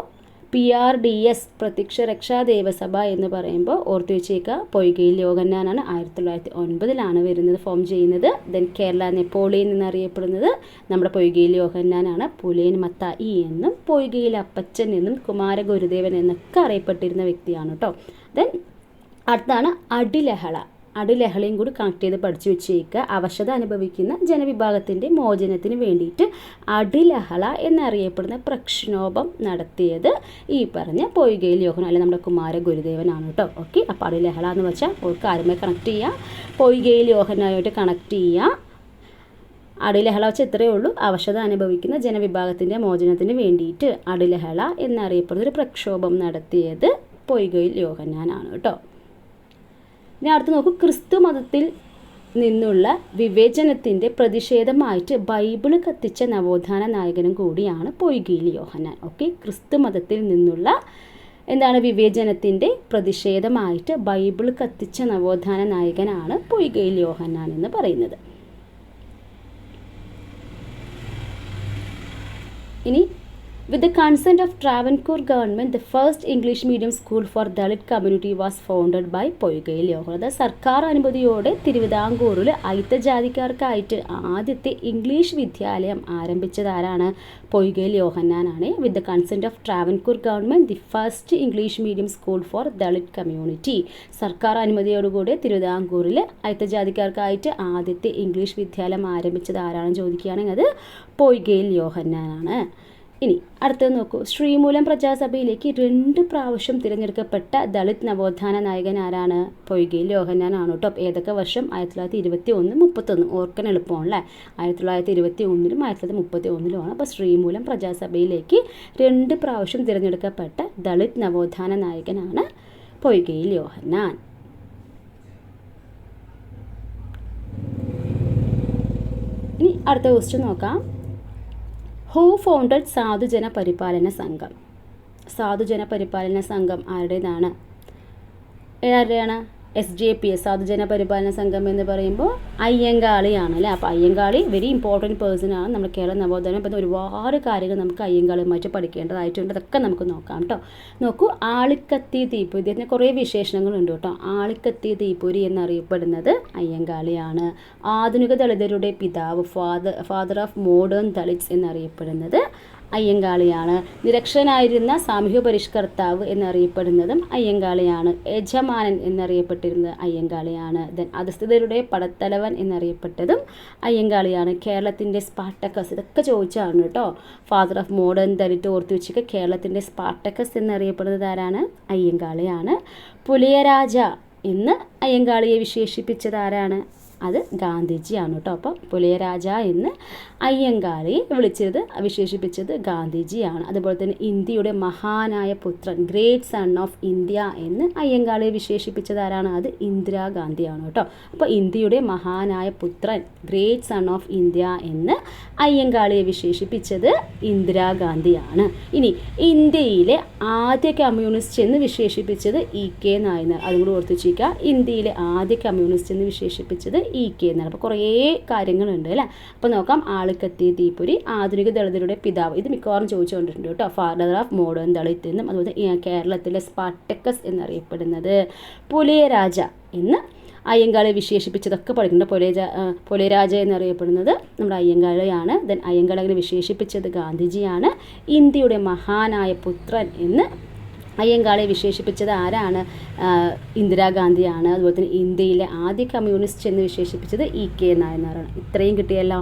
PRDS പ്രത്യക്ഷ രക്ഷാ ദേവസഭ എന്ന് പറയുമ്പോൾ ഓർത്ത് വെച്ചേക്കുക, പൊയ്കയിൽ യോഹന്നാനാണ്. 1909 വരുന്നത്, ഫോം ചെയ്യുന്നത്. ദെൻ കേരള നെപ്പോളിയൻ എന്നറിയപ്പെടുന്നത് നമ്മുടെ പൊയ്കയിൽ യോഹന്നാനാണ്. പുലിയൻ മത്തായി എന്നും പൊയ്കയിൽ അപ്പച്ചൻ എന്നും കുമാരഗുരുദേവൻ എന്നൊക്കെ അറിയപ്പെട്ടിരുന്ന വ്യക്തിയാണ് കേട്ടോ. ദെൻ അടുത്താണ് അടിലഹള. അടിലഹളയും കൂടി കണക്ട് ചെയ്ത് പഠിച്ചു വെച്ചേക്കുക. അവശത അനുഭവിക്കുന്ന ജനവിഭാഗത്തിൻ്റെ മോചനത്തിന് വേണ്ടിയിട്ട് അടിലഹള എന്നറിയപ്പെടുന്ന പ്രക്ഷോഭം നടത്തിയത് ഈ പറഞ്ഞ പൊയ്കയിൽ യോഹന്നാൻ അല്ലെങ്കിൽ നമ്മുടെ കുമാരഗുരുദേവനാണ് കേട്ടോ. ഓക്കെ. അപ്പോൾ അടിലഹള എന്ന് വെച്ചാൽ ഓർക്ക് ആരുമായി കണക്ട് ചെയ്യുക? പൊയ്കയിൽ യോഹന്നാനായിട്ട് കണക്ട് ചെയ്യുക. അടിലഹള വെച്ച് ഇത്രയേ ഉള്ളൂ. അവശത അനുഭവിക്കുന്ന ജനവിഭാഗത്തിൻ്റെ മോചനത്തിന് വേണ്ടിയിട്ട് അടിലഹള എന്നറിയപ്പെടുന്ന ഒരു പ്രക്ഷോഭം നടത്തിയത് പൊയ്കയിൽ യോഹന്നാനാണ് കേട്ടോ. ഇനി അടുത്ത് നോക്കൂ, ക്രിസ്തു മതത്തിൽ നിന്നുള്ള വിവേചനത്തിൻ്റെ പ്രതിഷേധമായിട്ട് ബൈബിള് കത്തിച്ച നവോത്ഥാന നായകനും കൂടിയാണ് പൊയ്കയിൽ യോഹന്നാൻ. ഓക്കെ. ക്രിസ്തു മതത്തിൽ നിന്നുള്ള വിവേചനത്തിൻ്റെ പ്രതിഷേധമായിട്ട് ബൈബിള് കത്തിച്ച നവോത്ഥാന നായകനാണ് പൊയ്കയിൽ യോഹന്നാൻ എന്ന് പറയുന്നത്. ഇനി with the consent of Travancore government, the first English medium school for Dalit community was founded by പൊയ്കയിൽ യോഹന്നാൻ. സർക്കാർ അനുമതിയോടെ തിരുവിതാംകൂറിൽ അയിത്തജാതിക്കാർക്കായിട്ട് ആദ്യത്തെ ഇംഗ്ലീഷ് വിദ്യാലയം ആരംഭിച്ചത് ആരാണ്? പൊയ്കയിൽ യോഹന്നാനാണ്. With the consent of Travancore government, the first English medium school for Dalit community. സർക്കാർ അനുമതിയോടുകൂടി തിരുവിതാംകൂറിൽ അയിത്തജാതിക്കാർക്കായിട്ട് ആദ്യത്തെ ഇംഗ്ലീഷ് വിദ്യാലയം ആരംഭിച്ചത് ആരാണെന്ന് ചോദിക്കുകയാണെങ്കിൽ അത് പൊയ്കയിൽ യോഹന്നാനാണ്. ഇനി അടുത്തത് നോക്കൂ. ശ്രീമൂലം പ്രജാസഭയിലേക്ക് 2 പ്രാവശ്യം തിരഞ്ഞെടുക്കപ്പെട്ട ദളിത് നവോത്ഥാന നായകൻ ആരാണ്? പൊയ്കയിൽ യോഹന്നാനാണ് കേട്ടോ. ഏതൊക്കെ വർഷം? 1921, 31. ഓർക്കാൻ എളുപ്പമാണല്ലേ. 1921-ലും 1931-ലുമാണ്. അപ്പോൾ ശ്രീമൂലം പ്രജാസഭയിലേക്ക് 2 പ്രാവശ്യം തിരഞ്ഞെടുക്കപ്പെട്ട ദളിത് നവോത്ഥാന നായകനാണ് പൊയ്കയിൽ യോഹന്നാൻ. ഇനി അടുത്ത ക്വസ്റ്റ്യൻ നോക്കാം. ഹൂ ഫൗണ്ടഡ് സാധുജന പരിപാലന സംഘം? സാധുജന പരിപാലന സംഘം ആരുടേതാണ്? ആരുടെയാണ്? SJPS, സാധുജന പരിപാലന സംഘം എന്ന് പറയുമ്പോൾ അയ്യങ്കാളിയാണ് അല്ലേ. അപ്പോൾ അയ്യങ്കാളി വെരി ഇമ്പോർട്ടൻറ്റ് പേഴ്സൺ ആണ് നമ്മുടെ കേരള നവോത്ഥാനം. അപ്പോൾ ഒരുപാട് കാര്യങ്ങൾ നമുക്ക് അയ്യങ്കാളിയുമായിട്ട് പഠിക്കേണ്ടതായിട്ടുണ്ട്. അതൊക്കെ നമുക്ക് നോക്കാം കേട്ടോ. നോക്കൂ, ആളിക്കത്തി തീപ്പൊരി, ഇതിന് കുറേ വിശേഷണങ്ങളുണ്ട് കേട്ടോ. ആളിക്കത്തി തീപ്പൊരി എന്നറിയപ്പെടുന്നത് അയ്യങ്കാളിയാണ്. ആധുനിക ദളിതരുടെ പിതാവ്, ഫാദർ ഓഫ് മോഡേൺ ദളിറ്റ്സ് എന്നറിയപ്പെടുന്നത് അയ്യങ്കാളിയാണ്. നിരക്ഷനായിരുന്ന സാമൂഹ്യ പരിഷ്കർത്താവ് എന്നറിയപ്പെടുന്നതും അയ്യങ്കാളിയാണ്. യജമാനൻ എന്നറിയപ്പെട്ടിരുന്നത് അയ്യങ്കാളിയാണ്. ദെൻ അധസ്ഥിതരുടെ പടത്തലവൻ എന്നറിയപ്പെട്ടതും അയ്യങ്കാളിയാണ്. കേരളത്തിൻ്റെ സ്പാർട്ടക്കസ്, ഇതൊക്കെ ചോദിച്ചാണ് കേട്ടോ. ഫാദർ ഓഫ് മോഡേൺ ദളിറ്റ് ഓർത്ത് വെച്ചിട്ട് കേരളത്തിൻ്റെ സ്പാർട്ടക്കസ് എന്നറിയപ്പെടുന്നത് ആരാണ്? അയ്യങ്കാളിയാണ്. പുലിയരാജ എന്ന് അയ്യങ്കാളിയെ വിശേഷിപ്പിച്ചത് ആരാണ്? അത് ഗാന്ധിജിയാണ് കേട്ടോ. അപ്പോൾ പുലിയരാജ എന്ന് അയ്യങ്കാളിയെ വിശേഷിപ്പിച്ചത് ഗാന്ധിജിയാണ്. അതുപോലെ തന്നെ ഇന്ത്യയുടെ മഹാനായ പുത്രൻ, ഗ്രേറ്റ് സൺ ഓഫ് ഇന്ത്യ എന്ന് അയ്യങ്കാളിയെ വിശേഷിപ്പിച്ചത് ആരാണ്? അത് ഇന്ദിരാഗാന്ധിയാണ് കേട്ടോ. അപ്പോൾ ഇന്ത്യയുടെ മഹാനായ പുത്രൻ, ഗ്രേറ്റ് സൺ ഓഫ് ഇന്ത്യ എന്ന് അയ്യങ്കാളിയെ വിശേഷിപ്പിച്ചത് ഇന്ദിരാഗാന്ധിയാണ്. ഇനി ഇന്ത്യയിലെ ആദ്യ കമ്മ്യൂണിസ്റ്റ് എന്ന് വിശേഷിപ്പിച്ചത് EK നായനാർ. അതും കൂടി ഓർത്ത് വെച്ചിരിക്കുക. ഇന്ത്യയിലെ ആദ്യ കമ്മ്യൂണിസ്റ്റ് എന്ന് വിശേഷിപ്പിച്ചത് EK എന്നാണ്. അപ്പോൾ കുറേ കാര്യങ്ങളുണ്ട് അല്ലേ. അപ്പോൾ നോക്കാം. ആളിക്കത്തി തീപ്പൊരി, ആധുനിക ദളിതരുടെ പിതാവ്, ഇത് മിക്കവാറും ചോദിച്ചുകൊണ്ടിട്ടുണ്ട് കേട്ടോ. ഫാദർ ഓഫ് മോഡേൺ ദളിത് എന്നും അതുപോലെ കേരളത്തിലെ സ്പാർട്ടക്കസ് എന്നറിയപ്പെടുന്നത് പുലിയരാജ എന്ന് അയ്യങ്കാളിയെ വിശേഷിപ്പിച്ചതൊക്കെ പഠിക്കുന്നുണ്ട്. പുലിയരാജ എന്നറിയപ്പെടുന്നത് നമ്മുടെ അയ്യങ്കാളിയാണ്. ദെൻ അയ്യങ്കാളിയെ വിശേഷിപ്പിച്ചത് ഗാന്ധിജിയാണ്. ഇന്ത്യയുടെ മഹാനായ പുത്രൻ എന്ന് അയ്യങ്കാളിയെ വിശേഷിപ്പിച്ചത് ആരാണ്? ഇന്ദിരാഗാന്ധിയാണ്. അതുപോലെ തന്നെ ഇന്ത്യയിലെ ആദ്യ കമ്മ്യൂണിസ്റ്റ് എന്ന് വിശേഷിപ്പിച്ചത് EK നായനാറാണ്. ഇത്രയും കിട്ടിയല്ലോ.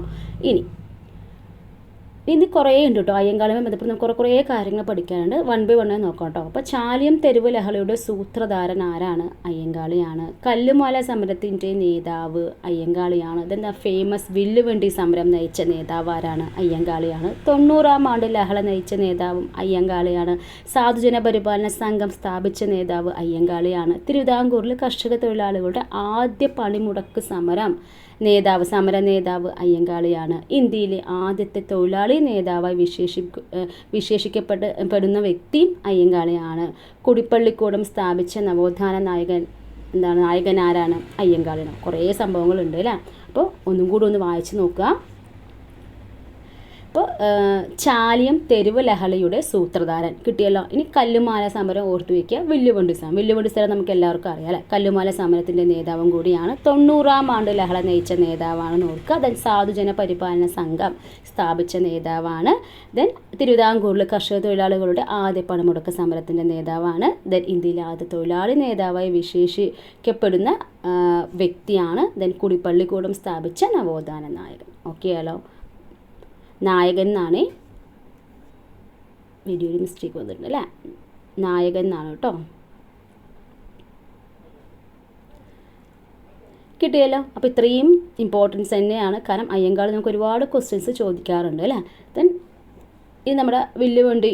ഇനി കുറേ ഉണ്ട് കേട്ടോ. അയ്യങ്കാളിയുമായി ബന്ധപ്പെട്ട് നമുക്ക് കുറേ കാര്യങ്ങൾ പഠിക്കാനുണ്ട്. 1 by 1 നോക്കാം കേട്ടോ. അപ്പോൾ ചാലിയം തെരുവ് ലഹളയുടെ സൂത്രധാരൻ ആരാണ്? അയ്യങ്കാളിയാണ്. കല്ലുമാല സമരത്തിൻ്റെ നേതാവ് അയ്യങ്കാളിയാണ്. ഇതെന്താ ഫേമസ് വില്ലുവണ്ടി സമരം നയിച്ച നേതാവ് ആരാണ്? അയ്യങ്കാളിയാണ്. 90-ാം ആണ്ട് ലഹള നയിച്ച നേതാവും അയ്യങ്കാളിയാണ്. സാധുജന പരിപാലന സംഘം സ്ഥാപിച്ച നേതാവ് അയ്യങ്കാളിയാണ്. തിരുവിതാംകൂറിൽ കർഷക തൊഴിലാളികളുടെ ആദ്യ പണിമുടക്ക് സമര നേതാവ് അയ്യങ്കാളിയാണ്. ഇന്ത്യയിലെ ആദ്യത്തെ തൊഴിലാളി നേതാവായി വിശേഷിക്കപ്പെടുന്ന വ്യക്തിയും അയ്യങ്കാളിയാണ്. കുടിപ്പള്ളിക്കൂടം സ്ഥാപിച്ച നവോത്ഥാന നായകൻ ആരാണ്? അയ്യങ്കാളിയാണ്. കുറേ സംഭവങ്ങളുണ്ട് അല്ലേ. അപ്പോൾ ഒന്നും കൂടി ഒന്ന് വായിച്ച് നോക്കുക. അപ്പോൾ ചാലിയം തെരുവ് ലഹളയുടെ സൂത്രധാരൻ കിട്ടിയല്ലോ. ഇനി കല്ലുമാല സമരം ഓർത്തു വയ്ക്കുക. വില്ലുവണ്ടി സമരം നമുക്ക് എല്ലാവർക്കും അറിയാം അല്ലേ. കല്ലുമാല സമരത്തിൻ്റെ നേതാവും കൂടിയാണ്. 90-ാം ആണ്ട് ലഹള നയിച്ച നേതാവാണെന്ന് ഓർക്കുക. ദെൻ സാധുജന പരിപാലന സംഘം സ്ഥാപിച്ച നേതാവാണ്. ദെൻ തിരുവിതാംകൂറിൽ കർഷക തൊഴിലാളികളുടെ ആദ്യ പണിമുടക്ക് സമരത്തിൻ്റെ നേതാവാണ്. ദെൻ ഇന്ത്യയിലെ ആദ്യ തൊഴിലാളി നേതാവായി വിശേഷിക്കപ്പെടുന്ന വ്യക്തിയാണ്. ദെൻ കുടിപ്പള്ളിക്കൂടം സ്ഥാപിച്ച നവോത്ഥാന നായകൻ. ഓക്കെയാലോ. നായകൻ എന്നാണ് വീഡിയോയിൽ മിസ്റ്റേക്ക് വന്നിട്ടുണ്ട് അല്ലേ. നായകൻ എന്നാണ് കേട്ടോ. കിട്ടിയല്ലോ. അപ്പോൾ ഇത്രയും ഇമ്പോർട്ടൻസ് തന്നെയാണ്. കാരണം അയ്യങ്കാളി നമുക്ക് ഒരുപാട് ക്വസ്റ്റ്യൻസ് ചോദിക്കാറുണ്ട് അല്ലേ. ദെൻ ഇത് നമ്മുടെ വില്ലുവണ്ടി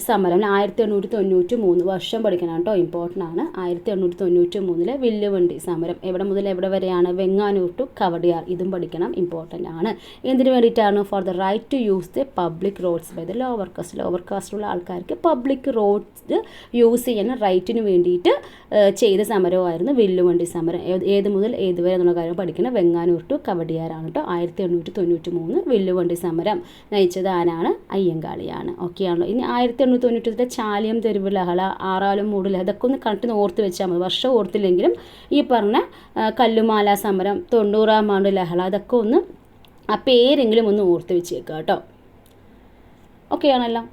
സമരം 1893 വർഷം പഠിക്കണം കേട്ടോ. ഇമ്പോർട്ടൻ്റ് ആണ്. 1893 വില്ലുവണ്ടി സമരം എവിടെ മുതൽ എവിടെ വരെയാണ്? വെങ്ങാനൂർ ടു കവടിയാർ. ഇതും പഠിക്കണം, ഇമ്പോർട്ടൻ്റ് ആണ്. എന്തിനു വേണ്ടിയിട്ടാണ്? For the right to use the public roads by the lower കാസ്റ്റുള്ള ആൾക്കാർക്ക് പബ്ലിക് റോഡ്സ് യൂസ് ചെയ്യുന്ന റൈറ്റിന് വേണ്ടിയിട്ട് ചെയ്ത സമരമായിരുന്നു വില്ലുവണ്ടി സമരം. ഏത് മുതൽ ഏതുവരെ എന്നുള്ള കാര്യം പഠിക്കണം. വെങ്ങാനൂർ ടു കവടിയാറാണ് കേട്ടോ. 1893 വില്ലുവണ്ടി സമരം നയിച്ചത് ആരാണ്? അയ്യങ്കാളിയാണ്. ഓക്കെ ആണല്ലോ. ഇനി 1898 ചാലിയം തെരുവ് ലഹള, ആറാലും മൂട് ലഹള, ഇതൊക്കെ ഒന്ന് കണ്ടിട്ട് ഓർത്ത് വെച്ചാൽ മതി. വർഷം ഓർത്തില്ലെങ്കിലും ഈ പറഞ്ഞ കല്ലുമാല സമരം, 90-ാം ആണ്ട് ലഹള, അതൊക്കെ ഒന്ന് ആ പേരെങ്കിലും ഒന്ന് ഓർത്ത് വെച്ചേക്കുക കേട്ടോ. ഓക്കെ ആണല്ലോ.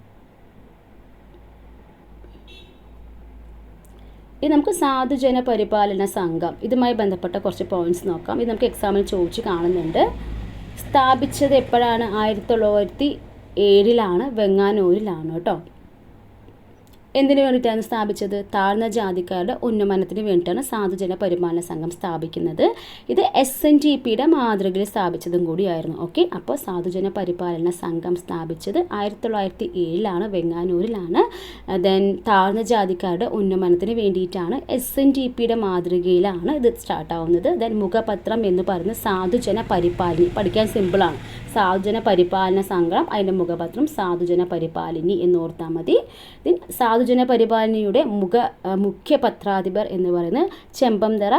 ഇത് നമുക്ക് സാധുജന പരിപാലന സംഘം, ഇതുമായി ബന്ധപ്പെട്ട കുറച്ച് പോയിന്റ്സ് നോക്കാം. ഇത് നമുക്ക് എക്സാമിൽ ചോദിച്ച് കാണുന്നുണ്ട്. സ്ഥാപിച്ചത് എപ്പോഴാണ്? 1707 വെങ്ങാനൂരിലാണ് കേട്ടോ. എന്തിനു വേണ്ടിയിട്ടാണ് സ്ഥാപിച്ചത്? താഴ്ന്ന ജാതിക്കാരുടെ ഉന്നമനത്തിന് വേണ്ടിയിട്ടാണ് സാധുജന പരിപാലന സംഘം സ്ഥാപിക്കുന്നത്. ഇത് SNDPയുടെ മാതൃകയിൽ സ്ഥാപിച്ചതും കൂടിയായിരുന്നു. ഓക്കെ, അപ്പോൾ സാധുജന പരിപാലന സംഘം സ്ഥാപിച്ചത് 1907 വെങ്ങാനൂരിലാണ്. ദെൻ താഴ്ന്ന ജാതിക്കാരുടെ ഉന്നമനത്തിന് വേണ്ടിയിട്ടാണ് SNDPയുടെ മാതൃകയിലാണ് ഇത് സ്റ്റാർട്ടാവുന്നത്. ദെൻ മുഖപത്രം എന്ന് പറയുന്നത് സാധുജന പരിപാലിനി, പഠിക്കാൻ സിമ്പിളാണ്. സാധുജന പരിപാലന സംഘം, അതിൻ്റെ മുഖപത്രം സാധുജന പരിപാലിനി എന്ന് ഓർത്താൽ മതി. സാധുജന പരിപാലനയുടെ മുഖ്യ പത്രാധിപർ എന്ന് പറയുന്നത് ചെമ്പന്തറ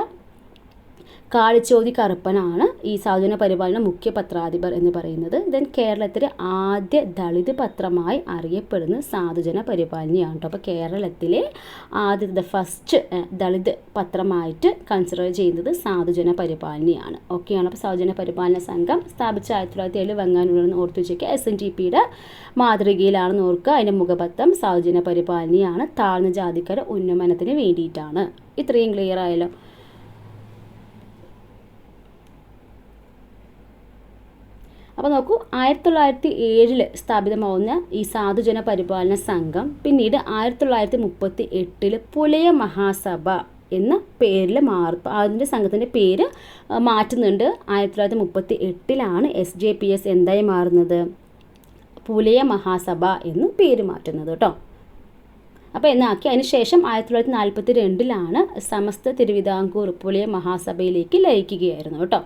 കാളിച്ചോതി കറുപ്പനാണ് ഈ സാധുജന പരിപാലന മുഖ്യ പത്രാധിപർ എന്ന് പറയുന്നത്. ദെൻ കേരളത്തിലെ ആദ്യ ദളിത് പത്രമായി അറിയപ്പെടുന്നത് സാധുജന പരിപാലനയാണ് കേട്ടോ. അപ്പോൾ കേരളത്തിലെ ആദ്യത്തെ ഫസ്റ്റ് ദളിത് പത്രമായിട്ട് കൺസിഡർ ചെയ്യുന്നത് സാധുജന പരിപാലനയാണ്. ഓക്കെയാണ്. അപ്പോൾ സാധുജന പരിപാലന സംഘം സ്ഥാപിച്ച 1907 വെങ്ങാനൂരിൽ ഓർത്തു വെച്ചേക്കുക. SNDPയുടെ മാതൃകയിലാണെന്ന് ഓർക്കുക. അതിൻ്റെ മുഖപത്രം സാധുജന പരിപാലനയാണ്. താഴ്ന്ന ജാതിക്കാരുടെ ഉന്നമനത്തിന് വേണ്ടിയിട്ടാണ്. ഇത്രയും ക്ലിയർ ആയല്ലോ. അപ്പോൾ നോക്കൂ, 1907 സ്ഥാപിതമാവുന്ന ഈ സാധുജന പരിപാലന സംഘം പിന്നീട് 1938 പുലയ മഹാസഭ എന്ന പേരിൽ അതിൻ്റെ സംഘത്തിൻ്റെ പേര് മാറ്റുന്നുണ്ട്. 1938 SJPS എന്തായി മാറുന്നത്? പുലയ മഹാസഭ എന്ന് പേര് മാറ്റുന്നത് കേട്ടോ. അപ്പോൾ എന്നാക്കി അതിന് ശേഷം 1942 സമസ്ത തിരുവിതാംകൂർ പുലയ മഹാസഭയിലേക്ക് ലയിക്കുകയായിരുന്നു കേട്ടോ.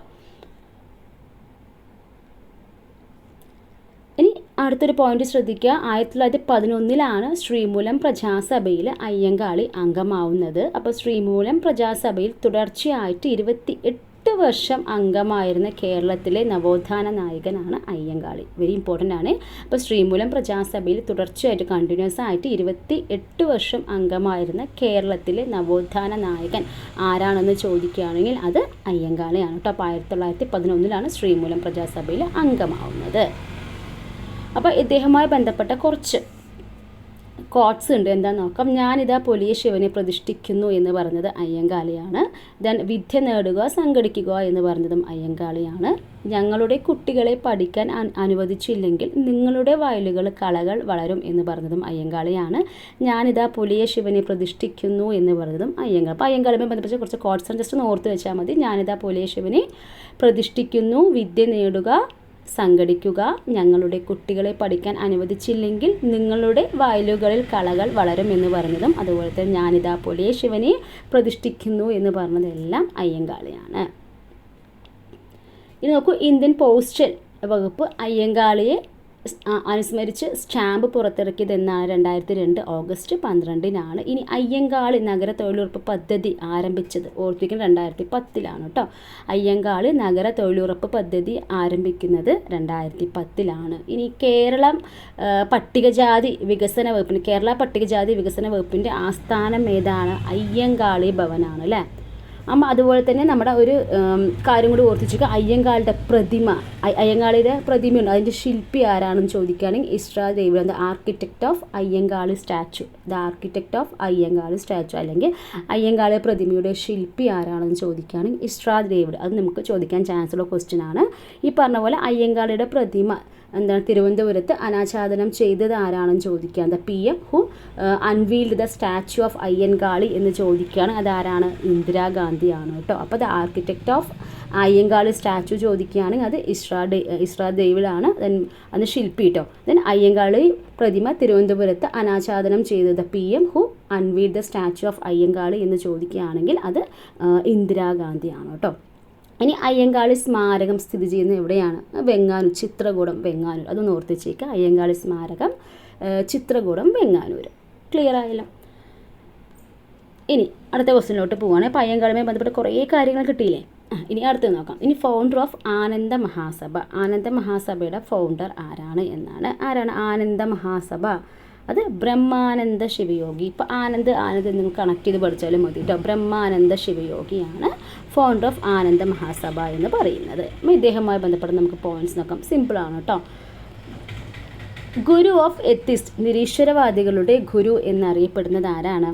ഇനി അടുത്തൊരു പോയിന്റ് ശ്രദ്ധിക്കുക. 1911 ശ്രീമൂലം പ്രജാസഭയിൽ അയ്യങ്കാളി അംഗമാവുന്നത്. അപ്പോൾ ശ്രീമൂലം പ്രജാസഭയിൽ തുടർച്ചയായിട്ട് 28 വർഷം അംഗമായിരുന്ന കേരളത്തിലെ നവോത്ഥാന നായകനാണ് അയ്യങ്കാളി. വെരി ഇമ്പോർട്ടൻ്റ് ആണ്. അപ്പോൾ ശ്രീമൂലം പ്രജാസഭയിൽ തുടർച്ചയായിട്ട് കണ്ടിന്യൂസ് ആയിട്ട് 28 വർഷം അംഗമായിരുന്ന കേരളത്തിലെ നവോത്ഥാന നായകൻ ആരാണെന്ന് ചോദിക്കുകയാണെങ്കിൽ അത് അയ്യങ്കാളിയാണ് കേട്ടോ. അപ്പോൾ 1911 ശ്രീമൂലം പ്രജാസഭയിൽ അംഗമാവുന്നത്. അപ്പോൾ ഇദ്ദേഹവുമായി ബന്ധപ്പെട്ട കുറച്ച് കോട്ട്സ് ഉണ്ട്, എന്താണെന്ന് നോക്കാം. ഞാനിതാ പൊലിയ ശിവനെ പ്രതിഷ്ഠിക്കുന്നു എന്ന് പറഞ്ഞത് അയ്യങ്കാളിയാണ്. ദെൻ വിദ്യ നേടുക സംഘടിക്കുക എന്ന് പറഞ്ഞതും അയ്യങ്കാളിയാണ്. ഞങ്ങളുടെ കുട്ടികളെ പഠിക്കാൻ അനുവദിച്ചില്ലെങ്കിൽ നിങ്ങളുടെ വയലുകൾ കളകൾ വളരും എന്ന് പറഞ്ഞതും അയ്യങ്കാളിയാണ്. ഞാനിതാ പൊലിയ ശിവനെ പ്രതിഷ്ഠിക്കുന്നു എന്ന് പറഞ്ഞതും അയ്യങ്കാളി. അപ്പോൾ അയ്യങ്കാളിയുമായി ബന്ധപ്പെട്ട് കുറച്ച് കോട്ട്സ് ജസ്റ്റ് ഒന്ന് ഓർത്ത് വെച്ചാൽ മതി. ഞാനിതാ പൊലിയ ശിവനെ പ്രതിഷ്ഠിക്കുന്നു, വിദ്യ നേടുക സംഘടിക്കുക, ഞങ്ങളുടെ കുട്ടികളെ പഠിക്കാൻ അനുവദിച്ചില്ലെങ്കിൽ നിങ്ങളുടെ വയലുകളിൽ കളകൾ വളരും എന്ന് പറഞ്ഞതും, അതുപോലെ തന്നെ ഞാനിതാ പൊലിയ ശിവനെ പ്രതിഷ്ഠിക്കുന്നു എന്ന് പറഞ്ഞതെല്ലാം അയ്യങ്കാളിയാണ്. ഇനി നോക്കൂ, ഇന്ത്യൻ പോസ്റ്റൽ വകുപ്പ് അയ്യങ്കാളിയെ അനുസ്മരിച്ച് സ്റ്റാമ്പ് പുറത്തിറക്കിയത് എന്നാണ്? 2002 ഓഗസ്റ്റ് 12. ഇനി അയ്യങ്കാളി നഗര തൊഴിലുറപ്പ് പദ്ധതി ആരംഭിച്ചത് ഓർത്തിരിക്കുന്നത് 2010 കേട്ടോ. അയ്യങ്കാളി നഗര തൊഴിലുറപ്പ് പദ്ധതി ആരംഭിക്കുന്നത് 2010. ഇനി കേരളം പട്ടികജാതി വികസന വകുപ്പിന് കേരള പട്ടികജാതി വികസന വകുപ്പിൻ്റെ ആസ്ഥാനം ഏതാണ്? അയ്യങ്കാളി ഭവനാണ് അല്ലേ. അതുപോലെ തന്നെ നമ്മുടെ ഒരു കാര്യം കൂടി ഓർത്തിച്ചിരിക്കുക, അയ്യങ്കാളിയുടെ പ്രതിമ, അയ്യങ്കാളിയുടെ പ്രതിമയുണ്ട്, അതിൻ്റെ ശില്പി ആരാണെന്ന് ചോദിക്കുകയാണെങ്കിൽ Ezra David, the architect of Ayyankali statue, the architect of Ayyankali statue, അല്ലെങ്കിൽ അയ്യങ്കാളി പ്രതിമയുടെ ശില്പി ആരാണെന്ന് ചോദിക്കുകയാണെങ്കിൽ ഇസ്രാ ദേവിഡ്. അത് നമുക്ക് ചോദിക്കാൻ ചാൻസ് ഉള്ള ക്വസ്റ്റ്യൻ ആണ്. ഈ പറഞ്ഞ പോലെ അയ്യങ്കാളിയുടെ പ്രതിമ എന്താണ് തിരുവനന്തപുരത്ത് അനാച്ഛാദനം ചെയ്തത് ആരാണെന്ന് ചോദിക്കുക. The PM who unveiled the statue of Ayyankali എന്ന് ചോദിക്കുകയാണ്. അതാരാണ്? ഇന്ദിരാഗാന്ധിയാണ് കേട്ടോ. അപ്പോൾ the architect of Ayyankali statue ചോദിക്കുകയാണെങ്കിൽ അത് ഇസ്രാ ദേവിഡാണ്. ദെൻ അത് ശില്പി കേട്ടോ. ദെൻ അയ്യങ്കാളി പ്രതിമ തിരുവനന്തപുരത്ത് അനാച്ഛാദനം ചെയ്തത് PM who unveiled the statue of Ayyankali എന്ന് ചോദിക്കുകയാണെങ്കിൽ അത് ഇന്ദിരാഗാന്ധിയാണ് കേട്ടോ. ഇനി അയ്യങ്കാളി സ്മാരകം സ്ഥിതി ചെയ്യുന്നത് എവിടെയാണ്? വെങ്ങാനൂർ, ചിത്രകൂടം, വെങ്ങാനൂർ. അതൊന്ന് ഓർത്തിച്ചേക്കുക. അയ്യങ്കാളി സ്മാരകം ചിത്രകൂടം, വെങ്ങാനൂർ. ക്ലിയർ ആയല്ലോ. ഇനി അടുത്ത ക്വസ്റ്റ്യനിലോട്ട് പോവുകയാണ്. അപ്പോൾ അയ്യങ്കാളിയുമായി ബന്ധപ്പെട്ട കുറേ കാര്യങ്ങൾ കിട്ടിയില്ലേ? ഇനി അടുത്ത് നോക്കാം. ഇനി founder of Ananda Mahasabha, Ananda മഹാസഭയുടെ founder ആരാണ് എന്നാണ്. ആരാണ് ആനന്ദ മഹാസഭ? അത് ബ്രഹ്മാനന്ദ ശിവയോഗി. ഇപ്പോൾ ആനന്ദ് നിങ്ങൾ കണക്ട് ചെയ്ത് പഠിച്ചാലും മതി കേട്ടോ. ബ്രഹ്മാനന്ദ ശിവയോഗിയാണ് ഫൗണ്ടർ ഓഫ് ആനന്ദ മഹാസഭ എന്ന് പറയുന്നത്. ഇദ്ദേഹവുമായി ബന്ധപ്പെട്ട് നമുക്ക് പോയിന്റ്സ് നോക്കാം. സിമ്പിളാണ് കേട്ടോ. ഗുരു ഓഫ് എത്തിസ്റ്റ്, നിരീശ്വരവാദികളുടെ ഗുരു എന്നറിയപ്പെടുന്നത് ആരാണ്?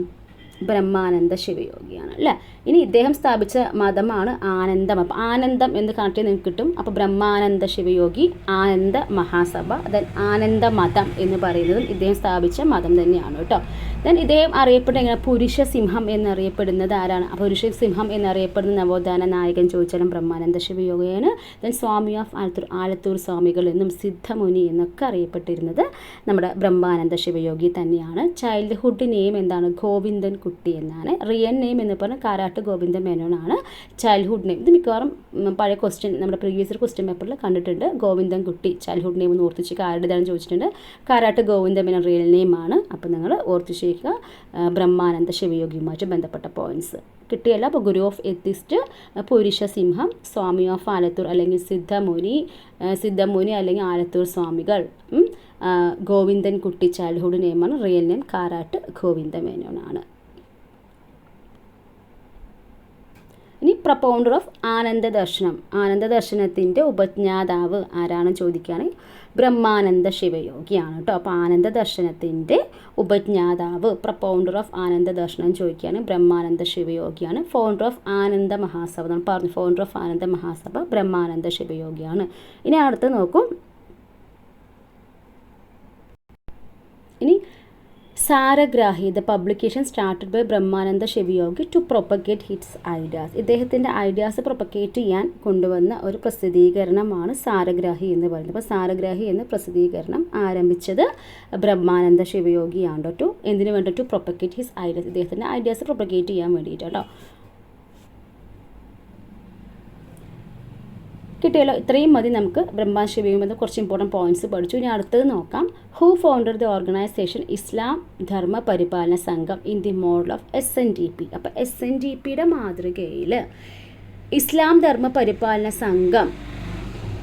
ബ്രഹ്മാനന്ദ ശിവയോഗിയാണ് അല്ലേ. ഇനി ഇദ്ദേഹം സ്ഥാപിച്ച മതമാണ് ആനന്ദം. അപ്പോൾ ആനന്ദം എന്ന് കണക്ട് ചെയ്ത് നിങ്ങൾക്ക് കിട്ടും. അപ്പോൾ ബ്രഹ്മാനന്ദ ശിവയോഗി, ആനന്ദ മഹാസഭ, ദെൻ ആനന്ദ മതം എന്ന് പറയുന്നതും ഇദ്ദേഹം സ്ഥാപിച്ച മതം തന്നെയാണ് കേട്ടോ. ദെൻ ഇദ്ദേഹം അറിയപ്പെടുന്ന എങ്ങനെ പുരുഷ സിംഹം എന്നറിയപ്പെടുന്നത് ആരാണ്? പുരുഷ സിംഹം എന്നറിയപ്പെടുന്ന നവോത്ഥാന നായകൻ ചോദിച്ചാലും ബ്രഹ്മാനന്ദ ശിവയോഗിയാണ്. ദെൻ സ്വാമി ഓഫ് ആലത്തൂർ സ്വാമികൾ എന്നും സിദ്ധമുനി എന്നൊക്കെ അറിയപ്പെട്ടിരുന്നത് നമ്മുടെ ബ്രഹ്മാനന്ദ ശിവയോഗി തന്നെയാണ്. ചൈൽഡ്ഹുഡ് നെയിം എന്താണ്? ഗോവിന്ദൻ കുട്ടി എന്നാണ്. റിയൽ നെയിം എന്ന് പറഞ്ഞാൽ കാരാട്ട് ഗോവിന്ദൻ മേനോനാണ്. ചൈൽഡ്ഹുഡ് നെയിം ഇത് മിക്കവാറും പഴയ ക്വസ്റ്റ്യൻ നമ്മുടെ പ്രീവിയസ് ക്വസ്റ്റ്യൻ പേപ്പറിൽ കണ്ടിട്ടുണ്ട്. ഗോവിന്ദൻ കുട്ടി ചൈൽഡ്ഹുഡ് നെയിം ഒന്ന് ഓർത്തിച്ച് ആരുടേതാണെന്ന് ചോദിച്ചിട്ടുണ്ട്. കാരാട്ട് ഗോവിന്ദൻ മേനോൻ റിയൽ നെയിമാണ്. അപ്പോൾ നിങ്ങൾ ഓർത്തിച്ച് ബ്രഹ്മാനന്ദ ശിവയോഗിയുമായിട്ട് ബന്ധപ്പെട്ട പോയിന്റ്സ് കിട്ടിയല്ല. അപ്പോൾ ഗുരു ഓഫ് എത്തിസ്റ്റ്, പുരുഷ സിംഹം, സ്വാമി ഓഫ് ആലത്തൂർ അല്ലെങ്കിൽ സിദ്ധമുനി അല്ലെങ്കിൽ ആലത്തൂർ സ്വാമികൾ, ഗോവിന്ദൻ കുട്ടി ചൈൽഡ്ഹുഡ് നെയിമാണ്. റിയൽ നെയിം കാരാട്ട് ഗോവിന്ദ മേനോനാണ്. ഇനി പ്രൊപ്പൗണ്ടർ ഓഫ് ആനന്ദ ദർശനം. ആനന്ദ ദർശനത്തിൻ്റെ ഉപജ്ഞാതാവ് ആരാണ് ചോദിക്കുകയാണെങ്കിൽ ബ്രഹ്മാനന്ദ ശിവയോഗിയാണ് കേട്ടോ. അപ്പോൾ ആനന്ദ ദർശനത്തിൻ്റെ ഉപജ്ഞാതാവ് പ്രൊപ്പൗണ്ടർ ഓഫ് ആനന്ദ ദർശനം ചോദിക്കുകയാണ് ബ്രഹ്മാനന്ദ ശിവയോഗിയാണ്. ഫൗണ്ടർ ഓഫ് ആനന്ദ മഹാസഭ നമ്മൾ പറഞ്ഞു. ഫൗണ്ടർ ഓഫ് ആനന്ദ മഹാസഭ ബ്രഹ്മാനന്ദ ശിവയോഗിയാണ്. ഇനി അടുത്ത് നോക്കും. ഇനി Saragrahi the publication started by Brahmananda Sivayogi to propagate its ideas. ഇദ്ദേഹത്തിൻ്റെ ഐഡിയാസ് പ്രൊപ്പഗേറ്റ് ചെയ്യാൻ കൊണ്ടുവന്ന ഒരു പ്രസിദ്ധീകരണമാണ് സാരഗ്രാഹി എന്ന് പറയുന്നത്. അപ്പോൾ സാരഗ്രാഹി എന്ന പ്രസിദ്ധീകരണം ആരംഭിച്ചത് ബ്രഹ്മാനന്ദ ശിവയോഗിയാണ് കേട്ടോ. എന്തിനു വേണ്ടി? To propagate his ideas. ഇദ്ദേഹത്തിൻ്റെ ഐഡിയാസ് പ്രൊപ്പഗേറ്റ് ചെയ്യാൻ വേണ്ടിയിട്ട് കേട്ടോ. കിട്ടിയല്ലോ. ഇത്രയും മതി നമുക്ക് ബ്രഹ്മാനന്ദ ശിവയോഗി കുറച്ച് ഇമ്പോർട്ടൻറ്റ് പോയിന്റ്സ് പഠിച്ചു. ഇനി അടുത്തത് നോക്കാം. ഹൂ ഫൗണ്ടഡ് ദി ഓർഗനൈസേഷൻ ഇസ്ലാം ധർമ്മ പരിപാലന സംഘം in the model of SNDP. അപ്പോൾ SNDPയുടെ മാതൃകയിൽ ഇസ്ലാം ധർമ്മ പരിപാലന സംഘം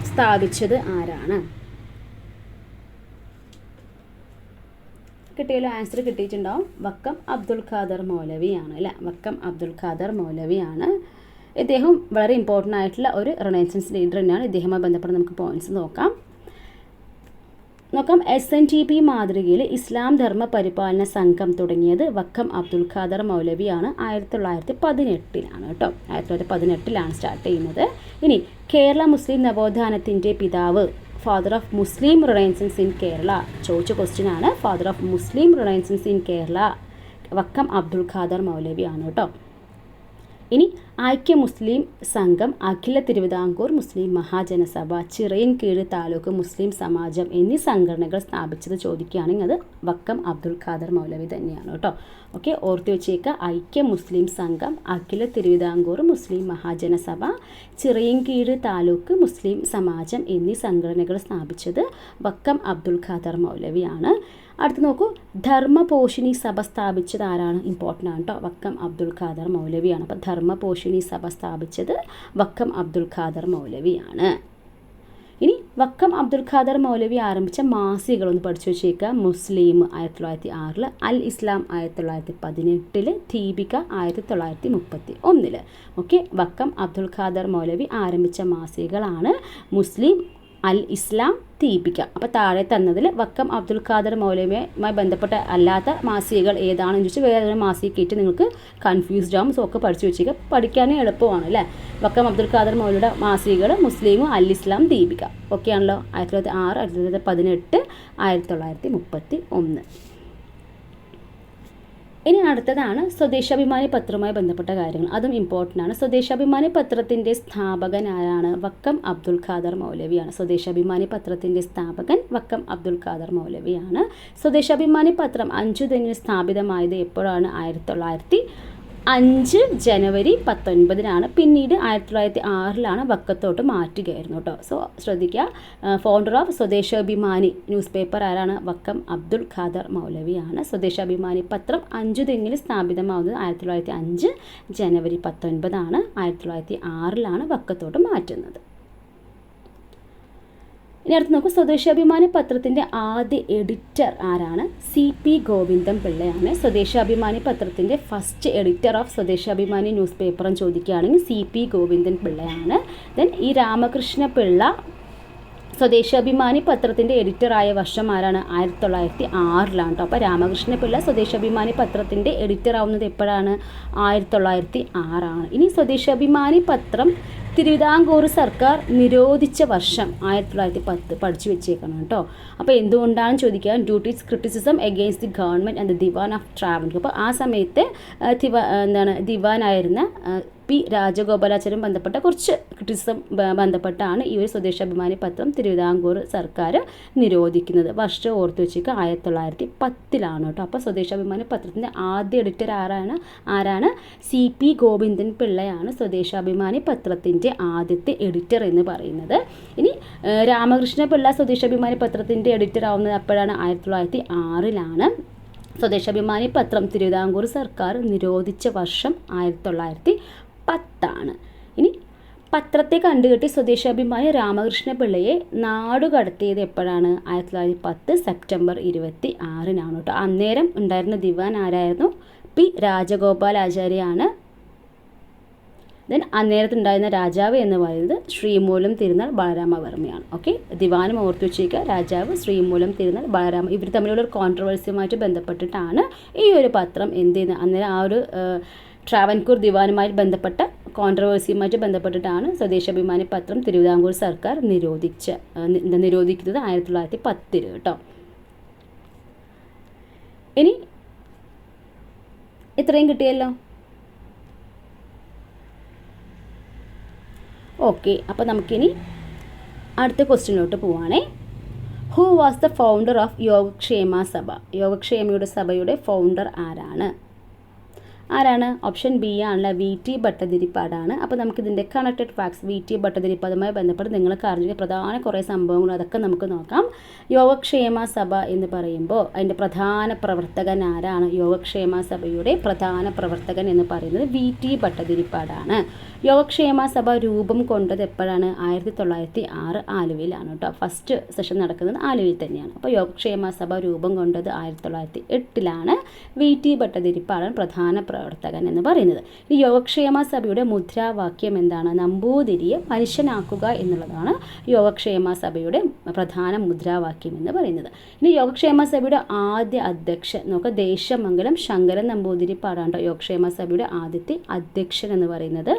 സ്ഥാപിച്ചത് ആരാണ്? കിട്ടിയല്ലോ. ആൻസർ കിട്ടിയിട്ടുണ്ടാവും. വക്കം അബ്ദുൽ ഖാദർ മൗലവിയാണ് അല്ലേ. വക്കം അബ്ദുൽ ഖാദർ മൗലവിയാണ്. ഇദ്ദേഹം വളരെ ഇമ്പോർട്ടൻ്റ് ആയിട്ടുള്ള ഒരു റിനൈസൻസ് ലീഡർ തന്നെയാണ്. ഇദ്ദേഹവുമായി ബന്ധപ്പെട്ട് നമുക്ക് പോയിന്റ്സ് നോക്കാം. SNDP മാതൃകയിൽ ഇസ്ലാം ധർമ്മ പരിപാലന സംഘം തുടങ്ങിയത് വക്കം അബ്ദുൽ ഖാദർ മൗലവിയാണ്. 1918 കേട്ടോ. 1918 സ്റ്റാർട്ട് ചെയ്യുന്നത്. ഇനി കേരള മുസ്ലിം നവോത്ഥാനത്തിൻ്റെ പിതാവ്, father of Muslim renaissance in Kerala ചോദിച്ച ക്വസ്റ്റ്യൻ ആണ്. Father of Muslim renaissance in Kerala Vakkom Abdul Khader മൗലവിയാണ് കേട്ടോ. ഇനി ഐക്യ മുസ്ലിം സംഘം, അഖില തിരുവിതാംകൂർ മുസ്ലിം മഹാജനസഭ, ചിറയൻകീഴ് താലൂക്ക് മുസ്ലിം സമാജം എന്നീ സംഘടനകൾ സ്ഥാപിച്ചത് ചോദിക്കുകയാണെങ്കിൽ അത് വക്കം അബ്ദുൽ ഖാദർ മൗലവി തന്നെയാണ് കേട്ടോ. ഓക്കെ, ഓർത്ത് വെച്ചേക്കുക. ഐക്യ മുസ്ലിം സംഘം, അഖില തിരുവിതാംകൂർ മുസ്ലിം മഹാജനസഭ, ചിറയൻകീഴ് താലൂക്ക് മുസ്ലിം സമാജം എന്നീ സംഘടനകൾ സ്ഥാപിച്ചത് വക്കം അബ്ദുൽ ഖാദർ മൗലവിയാണ്. അടുത്ത് നോക്കൂ. ധർമ്മപോഷിണി സഭ സ്ഥാപിച്ചത് ആരാണ്? ഇമ്പോർട്ടൻ്റ് ആണ് കേട്ടോ. വക്കം അബ്ദുൽ ഖാദർ മൗലവിയാണ്. അപ്പോൾ ധർമ്മപോഷിണി സഭ സ്ഥാപിച്ചത് വക്കം അബ്ദുൽ ഖാദർ മൗലവിയാണ്. ഇനി വക്കം അബ്ദുൽ ഖാദർ മൗലവി ആരംഭിച്ച മാസികകളൊന്ന് പഠിച്ചു വെച്ചേക്കുക. മുസ്ലിം 1906, അൽ ഇസ്ലാം 1918, ദീപിക 1931. ഓക്കെ, വക്കം അബ്ദുൽ ഖാദർ മൗലവി ആരംഭിച്ച മാസികകളാണ് മുസ്ലിം, അൽ ഇസ്ലാം, ദീപിക. അപ്പോൾ താഴെ തന്നതിൽ വക്കം അബ്ദുൽ ഖാദർ മൗലവിയുമായി ബന്ധപ്പെട്ട അല്ലാത്ത മാസികകൾ ഏതാണെന്ന് ചോദിച്ചാൽ വേറെ മാസികയായിട്ട് നിങ്ങൾക്ക് കൺഫ്യൂസ്ഡ് ആവും. സോ ഒക്കെ പഠിച്ചു വെച്ചേക്കുക. പഠിക്കാനും എളുപ്പമാണ് അല്ലേ. വക്കം അബ്ദുൽ ഖാദർ മൗലവിയുടെ മാസികകൾ മുസ്ലിമും, അൽ ഇസ്ലാം, ദീപിക. ഓക്കെ ആണല്ലോ. 1906, 1918, 1931. ഇനി അടുത്തതാണ് സ്വദേശാഭിമാനി പത്രവുമായി ബന്ധപ്പെട്ട കാര്യങ്ങൾ. അതും ഇമ്പോർട്ടൻ്റ് ആണ്. സ്വദേശാഭിമാനി പത്രത്തിൻ്റെ സ്ഥാപകൻ ആരാണ്? വക്കം അബ്ദുൽ ഖാദർ മൗലവിയാണ്. സ്വദേശാഭിമാനി പത്രത്തിൻ്റെ സ്ഥാപകൻ വക്കം അബ്ദുൽ ഖാദർ മൗലവിയാണ്. സ്വദേശാഭിമാനി പത്രം 5 തെങ്ങിൽ സ്ഥാപിതമായത് എപ്പോഴാണ്? 1905 ജനുവരി 19 പിന്നീട് 1906 വക്കത്തോട്ട് മാറ്റുകയായിരുന്നു കേട്ടോ. സോ ശ്രദ്ധിക്കുക. Founder of Swadeshabhimani news paper ആരാണ്? വക്കം അബ്ദുൽ ഖാദർ മൗലവിയാണ്. സ്വദേശാഭിമാനി പത്രം 5 തെങ്ങിൽ സ്ഥാപിതമാവുന്നത് 1905 ജനുവരി 19 1906 വക്കത്തോട്ട് മാറ്റുന്നത്. ഇനി അടുത്ത് നോക്കൂ. സ്വദേശാഭിമാനി പത്രത്തിൻ്റെ ആദ്യ എഡിറ്റർ ആരാണ്? CP ഗോവിന്ദൻ പിള്ളയാണ്. സ്വദേശാഭിമാനി പത്രത്തിൻ്റെ first editor of Swadeshabhimani news പേപ്പറും ചോദിക്കുകയാണെങ്കിൽ CP ഗോവിന്ദൻ പിള്ളയാണ്. ദെൻ ഈ രാമകൃഷ്ണ പിള്ള സ്വദേശാഭിമാനി പത്രത്തിൻ്റെ എഡിറ്ററായ വർഷം ആരാണ്? 1906 കേട്ടോ. അപ്പോൾ രാമകൃഷ്ണ പിള്ള സ്വദേശാഭിമാനി പത്രത്തിൻ്റെ എഡിറ്റർ ആവുന്നത് എപ്പോഴാണ്? 1906. ഇനി സ്വദേശാഭിമാനി പത്രം തിരുവിതാംകൂർ സർക്കാർ നിരോധിച്ച വർഷം 1910 പഠിച്ചു വെച്ചേക്കണം കേട്ടോ. അപ്പോൾ എന്തുകൊണ്ടാണ് ചോദിക്കുക? Duties criticism against the government and the Diwan of Travancore. അപ്പോൾ ആ സമയത്ത് ദിവാനായിരുന്ന പി രാജഗോപാലാചാര്യം ബന്ധപ്പെട്ട കുറച്ച് ക്രിറ്റിസിസം ബന്ധപ്പെട്ടാണ് ഈ ഒരു സ്വദേശാഭിമാനി പത്രം തിരുവിതാംകൂർ സർക്കാർ നിരോധിക്കുന്നത്. വർഷം ഓർത്ത് വെച്ചേക്കുക 1910 കേട്ടോ. അപ്പോൾ സ്വദേശാഭിമാനി പത്രത്തിൻ്റെ ആദ്യ എഡിറ്റർ ആരാണ്? CP ഗോവിന്ദൻ പിള്ളയാണ് സ്വദേശാഭിമാനി പത്രത്തിൻ്റെ ആദ്യത്തെ എഡിറ്റർ എന്ന് പറയുന്നത്. ഇനി രാമകൃഷ്ണ പിള്ള സ്വദേശാഭിമാനി പത്രത്തിൻ്റെ എഡിറ്റർ ആവുന്നത് അപ്പോഴാണ്? 1906. സ്വദേശാഭിമാനി പത്രം തിരുവിതാംകൂർ സർക്കാർ നിരോധിച്ച വർഷം 1910. ഇനി പത്രത്തെ കണ്ടുകെട്ടി സ്വദേശാഭിമാനി രാമകൃഷ്ണ പിള്ളയെ നാടുകടത്തിയത് എപ്പോഴാണ്? 1910 സെപ്റ്റംബർ 26 കേട്ടോ. അന്നേരം ഉണ്ടായിരുന്ന ദിവാൻ ആരായിരുന്നു? പി രാജഗോപാലാചാര്യാണ്. ദെൻ അന്നേരത്തുണ്ടായിരുന്ന രാജാവ് എന്ന് പറയുന്നത് ശ്രീമൂലം തിരുനാൾ ബാലരാമവർമ്മയാണ്. ഓക്കെ, ദിവാനും ഓർത്തു വെച്ചേക്കുക. രാജാവ് ശ്രീമൂലം തിരുനാൾ ബാലരാമ. ഇവർ തമ്മിലുള്ള ഒരു കോൺട്രവേഴ്സിയുമായിട്ട് ബന്ധപ്പെട്ടിട്ടാണ് ഈ ഒരു പത്രം എന്ത് ചെയ്യുന്നത്? അന്നേരം ആ ഒരു ട്രാവൻകൂർ ദിവാനുമായി ബന്ധപ്പെട്ട കോൺട്രവേഴ്സിയുമായിട്ട് ബന്ധപ്പെട്ടിട്ടാണ് സ്വദേശാഭിമാനി പത്രം തിരുവിതാംകൂർ സർക്കാർ നിരോധിക്കുന്നത് 1910 കേട്ടോ. ഇനി ഇത്രയും കിട്ടിയല്ലോ. ഓക്കെ, അപ്പോൾ നമുക്കിനി അടുത്ത ക്വസ്റ്റ്യനിലോട്ട് പോവുകയാണേ. Who was the founder of Yogakshema Sabha? യോഗക്ഷേമയുടെ സഭയുടെ ഫൗണ്ടർ ആരാണ്? ഓപ്ഷൻ ബി ആണല്ലോ, VT ഭട്ടതിരിപ്പാടാണ്. അപ്പോൾ നമുക്കിതിൻ്റെ കണക്റ്റഡ് ഫാക്ട്സ് VT ഭട്ടതിരിപ്പാടുമായി ബന്ധപ്പെട്ട് നിങ്ങൾക്ക് അറിഞ്ഞ പ്രധാന കുറേ സംഭവങ്ങൾ അതൊക്കെ നമുക്ക് നോക്കാം. യോഗക്ഷേമ സഭ എന്ന് പറയുമ്പോൾ അതിൻ്റെ പ്രധാന പ്രവർത്തകൻ ആരാണ്? യോഗക്ഷേമ സഭയുടെ പ്രധാന പ്രവർത്തകൻ എന്ന് പറയുന്നത് VT ഭട്ടതിരിപ്പാടാണ്. യോഗക്ഷേമ സഭ രൂപം കൊണ്ടത് എപ്പോഴാണ്? 1906 ആലുവയിലാണ് കേട്ടോ. ഫസ്റ്റ് സെഷൻ നടക്കുന്നത് ആലുവയിൽ തന്നെയാണ്. അപ്പോൾ യോഗക്ഷേമ സഭ രൂപം കൊണ്ടത് 1908 VT ഭട്ടതിരിപ്പാടാണ് പ്രധാന പ്രവർത്തകൻ എന്ന് പറയുന്നത്. ഈ യോഗക്ഷേമ സഭയുടെ മുദ്രാവാക്യം എന്താണ്? നമ്പൂതിരിയെ മനുഷ്യനാക്കുക എന്നുള്ളതാണ് യോഗക്ഷേമ സഭയുടെ പ്രധാന മുദ്രാവാക്യം എന്ന് പറയുന്നത്. ഇനി യോഗക്ഷേമ സഭയുടെ ആദ്യ അധ്യക്ഷൻ നോക്കുക, ദേശമംഗലം ശങ്കരൻ നമ്പൂതിരിപ്പാടാണ് യോഗക്ഷേമ സഭയുടെ ആദ്യത്തെ അധ്യക്ഷൻ എന്ന് പറയുന്നത്.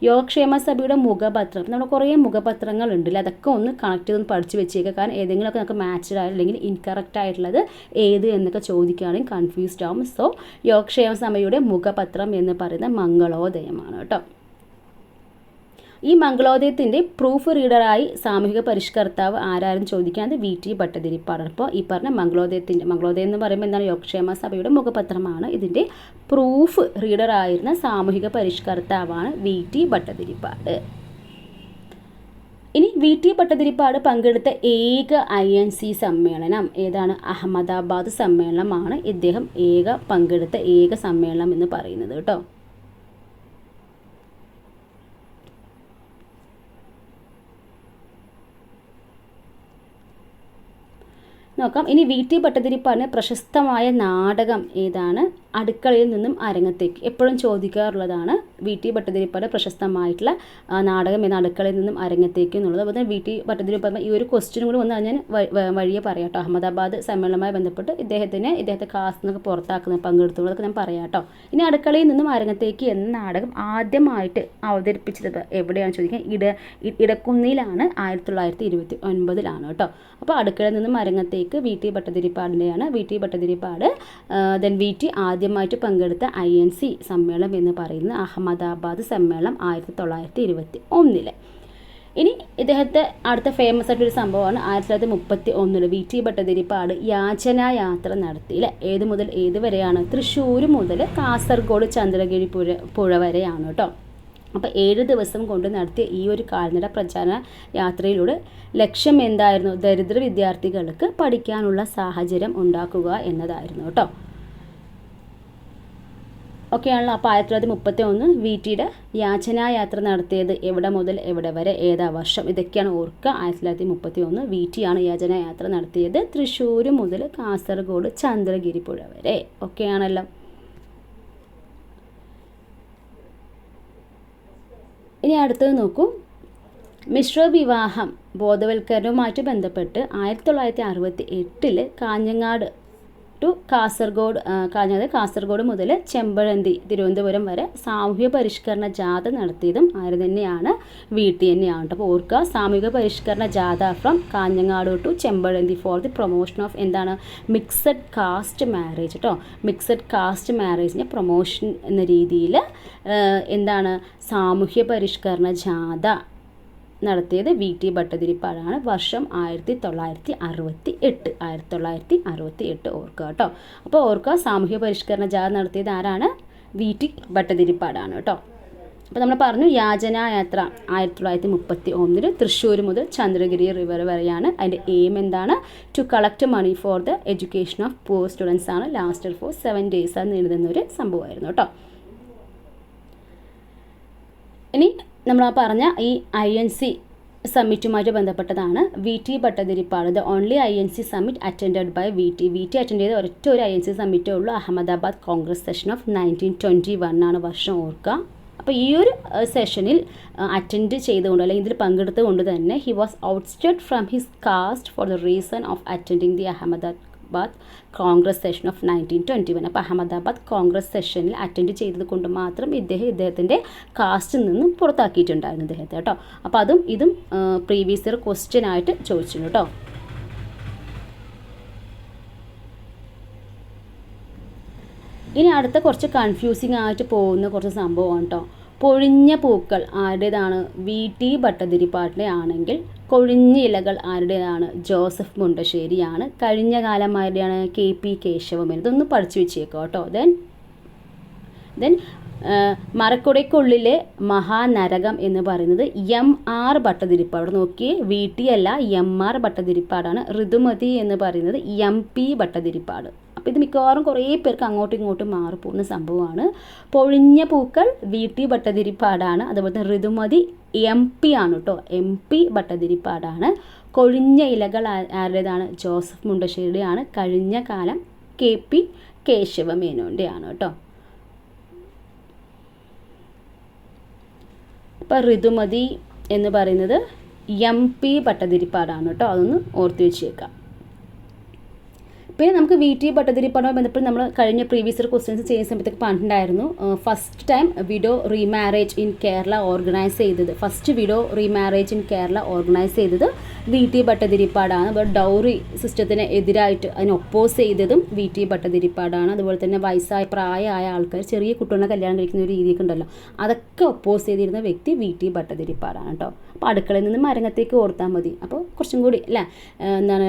യോഗക്ഷേമ സഭയുടെ മുഖപത്രം, നമ്മുടെ കുറേ മുഖപത്രങ്ങൾ ഉണ്ടല്ലോ, അതൊക്കെ ഒന്ന് കണക്ട് ചെയ്തൊന്ന് പഠിച്ചു വെച്ചേക്കുക. കാരണം ഏതെങ്കിലുമൊക്കെ നമുക്ക് മാച്ച്ഡ് ആയിട്ട് അല്ലെങ്കിൽ ഇൻകറക്റ്റ് ആയിട്ടുള്ളത് ഏത് എന്നൊക്കെ ചോദിക്കുകയാണെങ്കിൽ കൺഫ്യൂസ്ഡ് ആവും. സോ യോഗക്ഷേമ സഭയുടെ മുഖപത്രം എന്ന് പറയുന്നത് മംഗളോദയമാണ് കേട്ടോ. ഈ മംഗളോദയത്തിൻ്റെ പ്രൂഫ് റീഡറായി സാമൂഹിക പരിഷ്കർത്താവ് ആരായിരുന്നു ചോദിക്കുന്നത്? VT ഭട്ടതിരിപ്പാടാണ്. അപ്പോൾ ഈ പറഞ്ഞ മംഗളോദയം എന്ന് പറയുമ്പോൾ എന്താണ്? യോഗക്ഷേമ സഭയുടെ മുഖപത്രമാണ്. ഇതിൻ്റെ പ്രൂഫ് റീഡറായിരുന്ന സാമൂഹിക പരിഷ്കർത്താവാണ് VT ഭട്ടതിരിപ്പാട്. ഇനി VT ഭട്ടതിരിപ്പാട് പങ്കെടുത്ത ഏക INC സമ്മേളനം ഏതാണ്? അഹമ്മദാബാദ് സമ്മേളനമാണ് ഇദ്ദേഹം പങ്കെടുത്ത ഏക സമ്മേളനം എന്ന് പറയുന്നത് കേട്ടോ. നോക്കാം. ഇനി VT ഭട്ടതിരിപ്പാടിന് പ്രശസ്തമായ നാടകം ഏതാണ്? അടുക്കളയിൽ നിന്നും അരങ്ങത്തേക്ക്. എപ്പോഴും ചോദിക്കാറുള്ളതാണ് VT ഭട്ടതിരിപ്പാട് പ്രശസ്തമായിട്ടുള്ള നാടകം എന്ന അടുക്കളയിൽ നിന്നും അരങ്ങത്തേക്ക് എന്നുള്ളത്. അതുപോലെ തന്നെ VT ഭട്ടതിരിപ്പാട് ഈ ഒരു ക്വസ്റ്റ്യനും കൂടി വന്ന് ഞാൻ വഴിയെ പറയാം കേട്ടോ. അഹമ്മദാബാദ് സമ്മേളനവുമായി ബന്ധപ്പെട്ട് ഇദ്ദേഹത്തെ ക്ലാസ് നിന്നൊക്കെ പുറത്താക്കുന്ന പങ്കെടുത്തുള്ളതൊക്കെ ഞാൻ പറയാം കേട്ടോ. ഇനി അടുക്കളയിൽ നിന്നും അരങ്ങത്തേക്ക് എന്ന നാടകം ആദ്യമായിട്ട് അവതരിപ്പിച്ചത് എവിടെയാണ് ചോദിക്കുക? ഇടക്കുന്നിലാണ് 1929 കേട്ടോ. അപ്പോൾ അടുക്കളയിൽ നിന്നും അരങ്ങത്തേക്ക് VT ഭട്ടതിരിപ്പാടിൻ്റെയാണ്. VT ഭട്ടതിരിപ്പാട് VT ആദ്യമായിട്ട് പങ്കെടുത്ത INC സമ്മേളനം എന്ന് പറയുന്നത് അഹമ്മദാബാദ് സമ്മേളനം 1921. ഇനി ഇദ്ദേഹത്തെ അടുത്ത ഫേമസ് ആയിട്ടൊരു സംഭവമാണ് 1931 VT ഭട്ടതിരിപ്പാട് യാചനായാത്ര നടത്തിയില്ല. ഏത് മുതൽ ഏത് വരെയാണ്? തൃശ്ശൂർ മുതൽ കാസർഗോഡ് ചന്ദ്രഗിരി പുഴ വരെയാണ് കേട്ടോ. അപ്പോൾ 7 ദിവസം കൊണ്ട് നടത്തിയ ഈ ഒരു കാൽനട പ്രചാരണ യാത്രയിലൂടെ ലക്ഷ്യം എന്തായിരുന്നു? ദരിദ്ര വിദ്യാർത്ഥികൾക്ക് പഠിക്കാനുള്ള സാഹചര്യം ഉണ്ടാക്കുക എന്നതായിരുന്നു കേട്ടോ. ഒക്കെയാണല്ലോ. അപ്പോൾ 1931 VTയുടെ യാചനായാത്ര നടത്തിയത് എവിടെ മുതൽ എവിടെ വരെ, ഏതാ വർഷം? ഇതൊക്കെയാണ് ഓർക്കുക. 1931 VTയാണ് യാചനായാത്ര നടത്തിയത് തൃശ്ശൂർ മുതൽ കാസർഗോഡ് ചന്ദ്രഗിരി പുഴ വരെ. ഒക്കെയാണല്ലോ. ഇനി അടുത്തത് നോക്കൂ. മിശ്ര വിവാഹം ബോധവൽക്കരണവുമായിട്ട് ബന്ധപ്പെട്ട് 1968 കാഞ്ഞങ്ങാട് ടു കാസർഗോഡ് കാസർഗോഡ് മുതൽ ചെമ്പഴന്തി തിരുവനന്തപുരം വരെ സാമൂഹ്യ പരിഷ്കരണ ജാഥ നടത്തിയതും ആര് തന്നെയാണ്? VT തന്നെയാണ്. അപ്പോൾ ഓർക്കുക, സാമൂഹിക പരിഷ്കരണ ജാഥ from Kanhangad to Chempazhanthy for the promotion of എന്താണ്? മിക്സഡ് കാസ്റ്റ് മാരേജ് കേട്ടോ. മിക്സഡ് കാസ്റ്റ് മാരേജിൻ്റെ പ്രൊമോഷൻ എന്ന രീതിയിൽ എന്താണ് സാമൂഹ്യ പരിഷ്കരണ ജാഥ നടത്തിയത് VT ഭട്ടതിരിപ്പാടാണ്. വർഷം 1968 ഓർക്കുക കേട്ടോ. അപ്പോൾ ഓർക്കുക, സാമൂഹ്യ പരിഷ്കരണ ജാഥ നടത്തിയത് ആരാണ്? VT ഭട്ടതിരിപ്പാടാണ് കേട്ടോ. അപ്പോൾ നമ്മൾ പറഞ്ഞു യാചനായാത്ര 1931 തൃശ്ശൂർ മുതൽ ചന്ദ്രഗിരി റിവർ വരെയാണ്. അതിൻ്റെ എയിം എന്താണ്? To collect money for the education of poor students ആണ്. ലാസ്റ്റർ ഫോർ 7 days അത് നീളുന്നൊരു സംഭവമായിരുന്നു കേട്ടോ. ഇനി നമ്മൾ പറഞ്ഞ ഈ INC സമ്മിറ്റുമായിട്ട് ബന്ധപ്പെട്ടതാണ് VT Bhattathiripad. The only INC summit attended by VT attend ചെയ്ത ഒരൊറ്റ ഒരു INC സമ്മിറ്റേ ഉള്ളൂ. അഹമ്മദാബാദ് കോൺഗ്രസ് സെഷൻ ഓഫ് 1921 ആണ് വർഷം ഓർക്കുക. അപ്പോൾ ഈ ഒരു സെഷനിൽ അറ്റൻഡ് ചെയ്തുകൊണ്ട് അല്ലെങ്കിൽ ഇതിൽ പങ്കെടുത്തുകൊണ്ട് തന്നെ he was ousted from his caste for the reason of attending the Ahmedabad Congress session of 1921. അപ്പോൾ അഹമ്മദാബാദ് കോൺഗ്രസ് സെഷനിൽ അറ്റൻഡ് ചെയ്തത് കൊണ്ട് മാത്രം ഇദ്ദേഹത്തിൻ്റെ കാസ്റ്റിൽ നിന്നും പുറത്താക്കിയിട്ടുണ്ടായിരുന്നു ഇദ്ദേഹത്തെ കേട്ടോ. അപ്പോൾ ഇതും പ്രീവിയസ് ഇയർ ക്വസ്റ്റ്യൻ ആയിട്ട് ചോദിച്ചിട്ടുണ്ട് കേട്ടോ. ഇനി അടുത്ത കുറച്ച് കൺഫ്യൂസിങ് ആയിട്ട് പോകുന്ന കുറച്ച് സംഭവമാണ് കേട്ടോ. പൊഴിഞ്ഞ പൂക്കൾ ആരുടേതാണ്? VT ഭട്ടതിരിപ്പാടിൻ്റെ ആണെങ്കിൽ കൊഴിഞ്ഞ ഇലകൾ ആരുടേതാണ്? ജോസഫ് മുണ്ടശ്ശേരിയാണ്. കഴിഞ്ഞ കാലം ആരുടെയാണ്? KP കേശവമേനോൻ. ഇതൊന്ന് പഠിച്ചു വെച്ചേക്കോ കേട്ടോ. ദെൻ മറക്കുടയ്ക്കുള്ളിലെ മഹാനരകം എന്ന് പറയുന്നത് MR ഭട്ടതിരിപ്പാട്. അവിടെ നോക്കിയേ, VT അല്ല MR ഭട്ടതിരിപ്പാടാണ്. ഋതുമതി എന്ന് പറയുന്നത് MP ഭട്ടതിരിപ്പാട്. അപ്പോൾ ഇത് മിക്കവാറും കുറേ പേർക്ക് അങ്ങോട്ടും ഇങ്ങോട്ടും മാറിപ്പോകുന്ന സംഭവമാണ്. പൊഴിഞ്ഞ പൂക്കൾ VT ഭട്ടതിരിപ്പാടാണ്. അതുപോലെ തന്നെ ഋതുമതി MP ആണ് കേട്ടോ. MP ഭട്ടതിരിപ്പാടാണ്. കൊഴിഞ്ഞ ഇലകൾ ആരുടേതാണ്? ജോസഫ് മുണ്ടശ്ശേരിയുടെയാണ്. കഴിഞ്ഞ കാലം KP കേശവമേനോൻ്റെയാണ് കേട്ടോ. അപ്പോൾ ഋതുമതി എന്ന് പറയുന്നത് MP ഭട്ടതിരിപ്പാടാണ് കേട്ടോ. അതൊന്ന് ഓർത്ത് വെച്ചേക്കാം. പിന്നെ നമുക്ക് VT ഭട്ടതിരിപ്പാടുമായി ബന്ധപ്പെട്ട് നമ്മൾ കഴിഞ്ഞ പ്രീവിയസ് ഇയർ ക്വസ്റ്റ്യൻസ് ചെയ്യുന്ന സമയത്തൊക്കെ പറഞ്ഞിട്ടുണ്ടായിരുന്നു. First time widow remarriage in Kerala organise ചെയ്തത് VT ഭട്ടതിരിപ്പാടാണ്. അപ്പോൾ ഡൗറി സിസ്റ്റത്തിന് എതിരായിട്ട് അതിന് ഒപ്പോസ് ചെയ്തതും VT ഭട്ടതിരിപ്പാടാണ്. അതുപോലെ തന്നെ പ്രായമായ ആൾക്കാർ, ചെറിയ കുട്ടികളെ കല്യാണം കഴിക്കുന്ന ഒരു രീതിയൊക്കെ ഉണ്ടല്ലോ, അതൊക്കെ ഒപ്പോസ് ചെയ്തിരുന്ന വ്യക്തി VT ഭട്ടതിരിപ്പാടാണ് കേട്ടോ. അപ്പോൾ അടുക്കളയിൽ നിന്ന് മരങ്ങത്തേക്ക് ഓർത്താൽ മതി. അപ്പോൾ കുറച്ചും കൂടി അല്ലേ എന്താണ്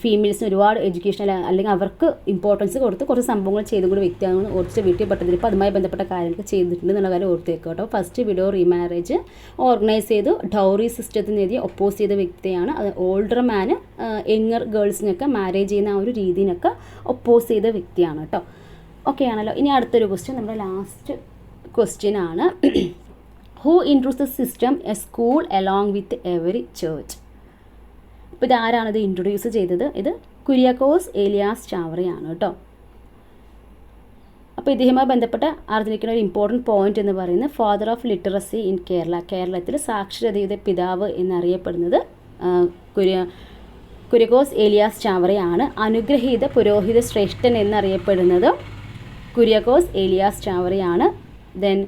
ഫീമെയിൽസിന് ഒരുപാട് എഡ്യൂക്കേഷൻ അല്ലെങ്കിൽ അവർക്ക് ഇമ്പോർട്ടൻസ് കൊടുത്ത് കുറച്ച് സംഭവങ്ങൾ ചെയ്തും കൂടി വ്യക്തിയാണ് ഓർത്ത് VT ഭട്ടതിരിപ്പാട് അതുമായി ബന്ധപ്പെട്ട കാര്യങ്ങൾ ചെയ്തിട്ടുണ്ട് എന്നുള്ള കാര്യം ഓർത്ത് വെക്കുക കേട്ടോ. ഫസ്റ്റ് വിഡോ റീമാരേജ് ഓർഗനൈസ് ചെയ്തു ഡൗറി സിസ്റ്റത്തിനെതിരെ ഒപ്പോസ് ചെയ്ത വ്യക്തിയാണ്. അത് ഓൾഡർ മാന് യങ്ങർ ഗേൾസിനൊക്കെ മാരേജ് ചെയ്യുന്ന ആ ഒരു രീതിനൊക്കെ ഒപ്പോസ് ചെയ്ത വ്യക്തിയാണ് കേട്ടോ. ഓക്കെ ആണല്ലോ. ഇനി അടുത്തൊരു ക്വസ്റ്റ്യൻ, നമ്മുടെ ലാസ്റ്റ് ക്വസ്റ്റ്യൻ ആണ്. Who introduce the system A school along with every church? ഇപ്പോൾ ഇതാരാണിത് ഇൻട്രൊഡ്യൂസ് ചെയ്തത്? ഇത് കുര്യാക്കോസ് ഏലിയാസ് ചാവറയാണ് കേട്ടോ. അപ്പോൾ ഇദ്ദേഹവുമായി ബന്ധപ്പെട്ട അറിഞ്ഞിരിക്കുന്ന ഒരു ഇമ്പോർട്ടൻറ്റ് പോയിന്റ് എന്ന് പറയുന്നത് father of literacy in Kerala. കേരളത്തിൽ സാക്ഷരതയുടെ പിതാവ് എന്നറിയപ്പെടുന്നത് കുര്യാക്കോസ് ഏലിയാസ് ചാവറയാണ്. അനുഗ്രഹീത പുരോഹിത ശ്രേഷ്ഠൻ എന്നറിയപ്പെടുന്നത് കുര്യാക്കോസ് ഏലിയാസ് ചാവറയാണ്. ദെൻ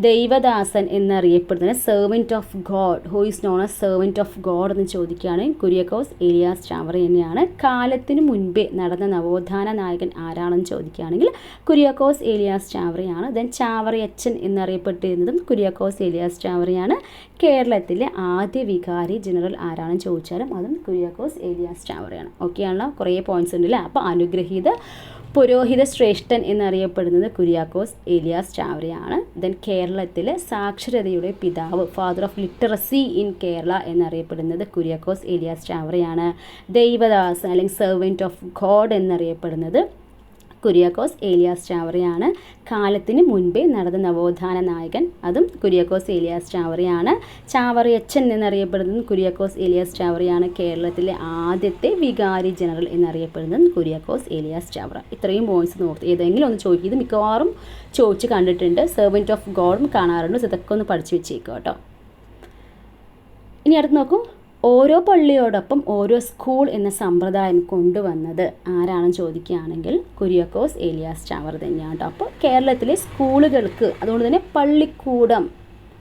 ദൈവദാസൻ എന്നറിയപ്പെടുന്നത് servant of God, who is known as servant of God എന്ന് ചോദിക്കുകയാണെങ്കിൽ കുര്യാക്കോസ് ഏലിയാസ് ചാവറ തന്നെയാണ്. കാലത്തിന് മുൻപേ നടന്ന നവോത്ഥാന നായകൻ ആരാണെന്ന് ചോദിക്കുകയാണെങ്കിൽ കുര്യാക്കോസ് ഏലിയാസ് ചാവറയാണ്. ദെൻ ചാവറയച്ചൻ എന്നറിയപ്പെട്ടിരുന്നതും കുര്യാക്കോസ് ഏലിയാസ് ചാവറയാണ്. കേരളത്തിലെ ആദ്യ വികാരി ജനറൽ ആരാണെന്ന് ചോദിച്ചാലും അതും കുര്യാക്കോസ് ഏലിയാസ് ചാവറയാണ്. ഓക്കെ ആണല്ലോ, കുറേ പോയിന്റ്സ് ഉണ്ടല്ലേ. അപ്പോൾ അനുഗ്രഹീത പുരോഹിത ശ്രേഷ്ഠൻ എന്നറിയപ്പെടുന്നത് കുര്യാക്കോസ് ഏലിയാസ് ചാവറയാണ്. ദെൻ കേരളത്തിലെ സാക്ഷരതയുടെ പിതാവ്, father of literacy in Kerala എന്നറിയപ്പെടുന്നത് കുര്യാക്കോസ് ഏലിയാസ് ചാവറയാണ്. ദൈവദാസൻ അല്ലെങ്കിൽ സെർവൻറ്റ് ഓഫ് ഗോഡ് എന്നറിയപ്പെടുന്നത് കുര്യാക്കോസ് ഏലിയാസ് ചാവറയാണ്. കാലത്തിന് മുൻപേ നടന്ന നവോത്ഥാന നായകൻ അതും കുര്യാക്കോസ് ഏലിയാസ് ചാവറയാണ്. ചാവറയച്ചൻ എന്നറിയപ്പെടുന്നതും കുര്യാക്കോസ് ഏലിയാസ് ചാവറയാണ്. കേരളത്തിലെ ആദ്യത്തെ വികാരി ജനറൽ എന്നറിയപ്പെടുന്നതും കുര്യാക്കോസ് ഏലിയാസ് ചാവറ. ഇത്രയും പോയിന്റ്സ് നോർത്ത് ഏതെങ്കിലും ഒന്ന് ചോദിക്കുന്നത് മിക്കവാറും ചോദിച്ച് കണ്ടിട്ടുണ്ട്. സെർവൻറ്റ് ഓഫ് ഗോഡും കാണാറുണ്ട്. ഇതൊക്കെ ഒന്ന് പഠിച്ചു വെച്ചേക്കും കേട്ടോ. ഇനി അടുത്ത് നോക്കൂ, ഓരോ പള്ളിയോടൊപ്പം ഓരോ സ്കൂൾ എന്ന സമ്പ്രദായം കൊണ്ടുവന്നത് ആരാണെന്ന് ചോദിക്കുകയാണെങ്കിൽ കുര്യാക്കോസ് ഏലിയാസ് ചാവറ തന്നെയാണ് കേട്ടോ. അപ്പോൾ കേരളത്തിലെ സ്കൂളുകൾക്ക് അതുകൊണ്ട് തന്നെ പള്ളിക്കൂടം,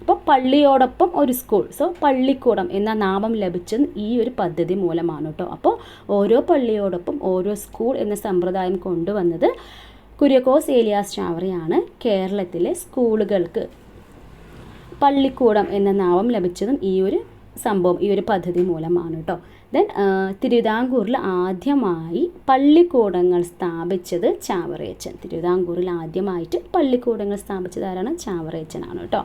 അപ്പോൾ പള്ളിയോടൊപ്പം ഒരു സ്കൂൾ, സോ പള്ളിക്കൂടം എന്ന നാമം ലഭിച്ചത് ഈ ഒരു പദ്ധതി മൂലമാണ് കേട്ടോ. അപ്പോൾ ഓരോ പള്ളിയോടൊപ്പം ഓരോ സ്കൂൾ എന്ന സമ്പ്രദായം കൊണ്ടുവന്നത് കുര്യാക്കോസ് ഏലിയാസ് ചാവറയാണ്. കേരളത്തിലെ സ്കൂളുകൾക്ക് പള്ളിക്കൂടം എന്ന നാമം ലഭിച്ചതും ഈ ഒരു സംഭവം, ഈ ഒരു പദ്ധതി മൂലമാണ് കേട്ടോ. ദെൻ തിരുവിതാംകൂറിൽ ആദ്യമായി പള്ളിക്കൂടങ്ങൾ സ്ഥാപിച്ചത് ചാവറയച്ചൻ. തിരുവിതാംകൂറിൽ ആദ്യമായിട്ട് പള്ളിക്കൂടങ്ങൾ സ്ഥാപിച്ചത് ആരാണ്? ചാവറയച്ചനാണ് കേട്ടോ.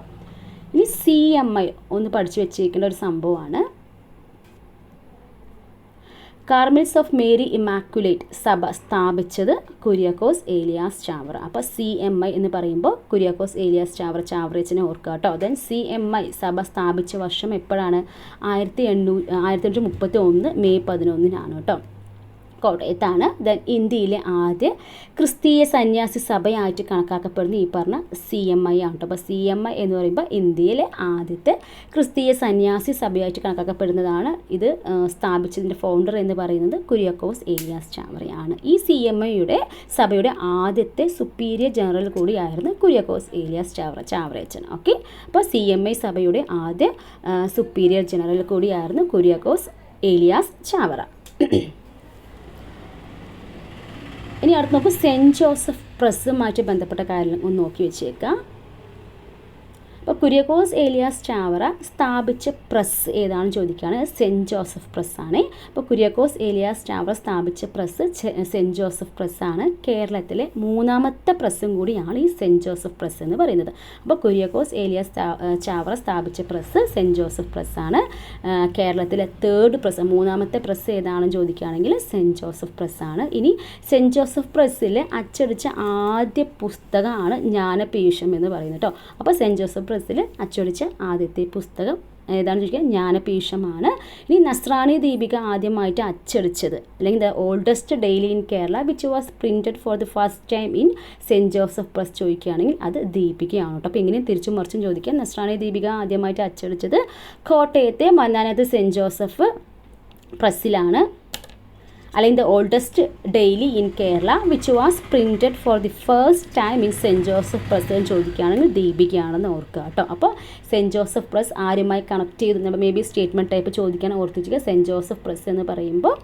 ഇനി CMI ഒന്ന് പഠിച്ചു വെച്ചിരിക്കേണ്ട ഒരു സംഭവമാണ്. കാർമൽസ് ഓഫ് മേരി ഇമാക്കുലേറ്റ് സഭ സ്ഥാപിച്ചത് കുര്യാക്കോസ് ഏലിയാസ് ചാവറ. അപ്പോൾ CMI എന്ന് പറയുമ്പോൾ കുര്യാക്കോസ് ഏലിയാസ് ചാവറ, ചാവറയച്ചനെ ഓർക്കുക കേട്ടോ. ദെൻ CMI സഭ സ്ഥാപിച്ച വർഷം എപ്പോഴാണ്? 1831 മെയ് 11 കേട്ടോ. കോട്ടയത്താണ്. ദെൻ ഇന്ത്യയിലെ ആദ്യ ക്രിസ്തീയ സന്യാസി സഭയായിട്ട് കണക്കാക്കപ്പെടുന്ന ഈ പറഞ്ഞ CMI ആണ് കേട്ടോ. അപ്പോൾ CMI എന്ന് പറയുമ്പോൾ ഇന്ത്യയിലെ ആദ്യത്തെ ക്രിസ്തീയ സന്യാസി സഭയായിട്ട് കണക്കാക്കപ്പെടുന്നതാണ്. ഇത് സ്ഥാപിച്ചതിൻ്റെ ഫൗണ്ടർ എന്ന് പറയുന്നത് കുര്യാക്കോസ് ഏലിയാസ് ചാവറയാണ്. ഈ CMIയുടെ സഭയുടെ ആദ്യത്തെ സുപ്പീരിയർ ജനറൽ കൂടിയായിരുന്നു കുര്യാക്കോസ് ഏലിയാസ് ചാവറയച്ചൻ. ഓക്കെ, അപ്പോൾ CMI സഭയുടെ ആദ്യ സുപ്പീരിയർ ജനറൽ കൂടിയായിരുന്നു കുര്യാക്കോസ് ഏലിയാസ് ചാവറ. ഇനി അടുത്ത് നോക്കൂ, സെൻറ്റ് ജോസഫ് പ്രസ്സുമായിട്ട് ബന്ധപ്പെട്ട കാര്യം ഒന്ന് നോക്കി വെച്ചേക്കാം. അപ്പോൾ കുര്യാക്കോസ് ഏലിയാസ് ചാവറ സ്ഥാപിച്ച പ്രസ് ഏതാണെന്ന് ചോദിക്കുകയാണ്. സെൻറ്റ് ജോസഫ് പ്രസ്സാണ്. അപ്പോൾ കുര്യാക്കോസ് ഏലിയാസ് ചാവറ സ്ഥാപിച്ച പ്രസ് സെൻറ്റ് ജോസഫ് പ്രസ്സാണ്. കേരളത്തിലെ മൂന്നാമത്തെ പ്രസ്സും കൂടിയാണ് ഈ സെൻറ്റ് ജോസഫ് പ്രസ് എന്ന് പറയുന്നത്. അപ്പോൾ കുര്യാക്കോസ് ഏലിയാസ് ചാവറ സ്ഥാപിച്ച പ്രസ് സെൻറ്റ് ജോസഫ് പ്രസ്സാണ്. കേരളത്തിലെ തേർഡ് പ്രസ്, മൂന്നാമത്തെ പ്രസ് ഏതാണെന്ന് ചോദിക്കുകയാണെങ്കിൽ സെൻറ്റ് ജോസഫ് പ്രസ്സാണ്. ഇനി സെൻറ്റ് ജോസഫ് പ്രസ്സിൽ അച്ചടിച്ച ആദ്യ പുസ്തകമാണ് ജ്ഞാനപീയൂഷം എന്ന് പറയുന്നത് കേട്ടോ. അപ്പോൾ സെൻറ്റ് ജോസഫ് പ്രസ്സിൽ അച്ചടിച്ച ആദ്യത്തെ പുസ്തകം ഏതാണെന്ന് ചോദിക്കുക? ജ്ഞാനപീയൂഷമാണ്. ഇനി നസ്രാണി ദീപിക ആദ്യമായിട്ട് അച്ചടിച്ചത്, അല്ലെങ്കിൽ the oldest daily in Kerala which was printed for the first time in cent Joseph press ചോദിക്കുകയാണെങ്കിൽ അത് ദീപികയാണ് കേട്ടോ. അപ്പോൾ ഇങ്ങനെ തിരിച്ചും മറിച്ചും ചോദിക്കുക. നസ്രാണി ദീപിക ആദ്യമായിട്ട് അച്ചടിച്ചത് കോട്ടയത്തെ മന്നാനത്ത് സെൻറ്റ് ജോസഫ് പ്രസ്സിലാണ്. അല്ലെങ്കിൽ the oldest daily in Kerala which was printed for the first time in cent Joseph press എന്ന് ചോദിക്കുകയാണെങ്കിൽ ദീപികയാണെന്ന് ഓർക്കുക കേട്ടോ. അപ്പോൾ സെൻറ്റ് ജോസഫ് പ്രസ് ആരുമായി കണക്ട് ചെയ്ത് മേ ബി സ്റ്റേറ്റ്മെൻറ്റ് ടൈപ്പ് ചോദിക്കാൻ ഓർത്തിരിക്കുക. സെൻറ്റ് ജോസഫ് പ്രസ് എന്ന് പറയുമ്പോൾ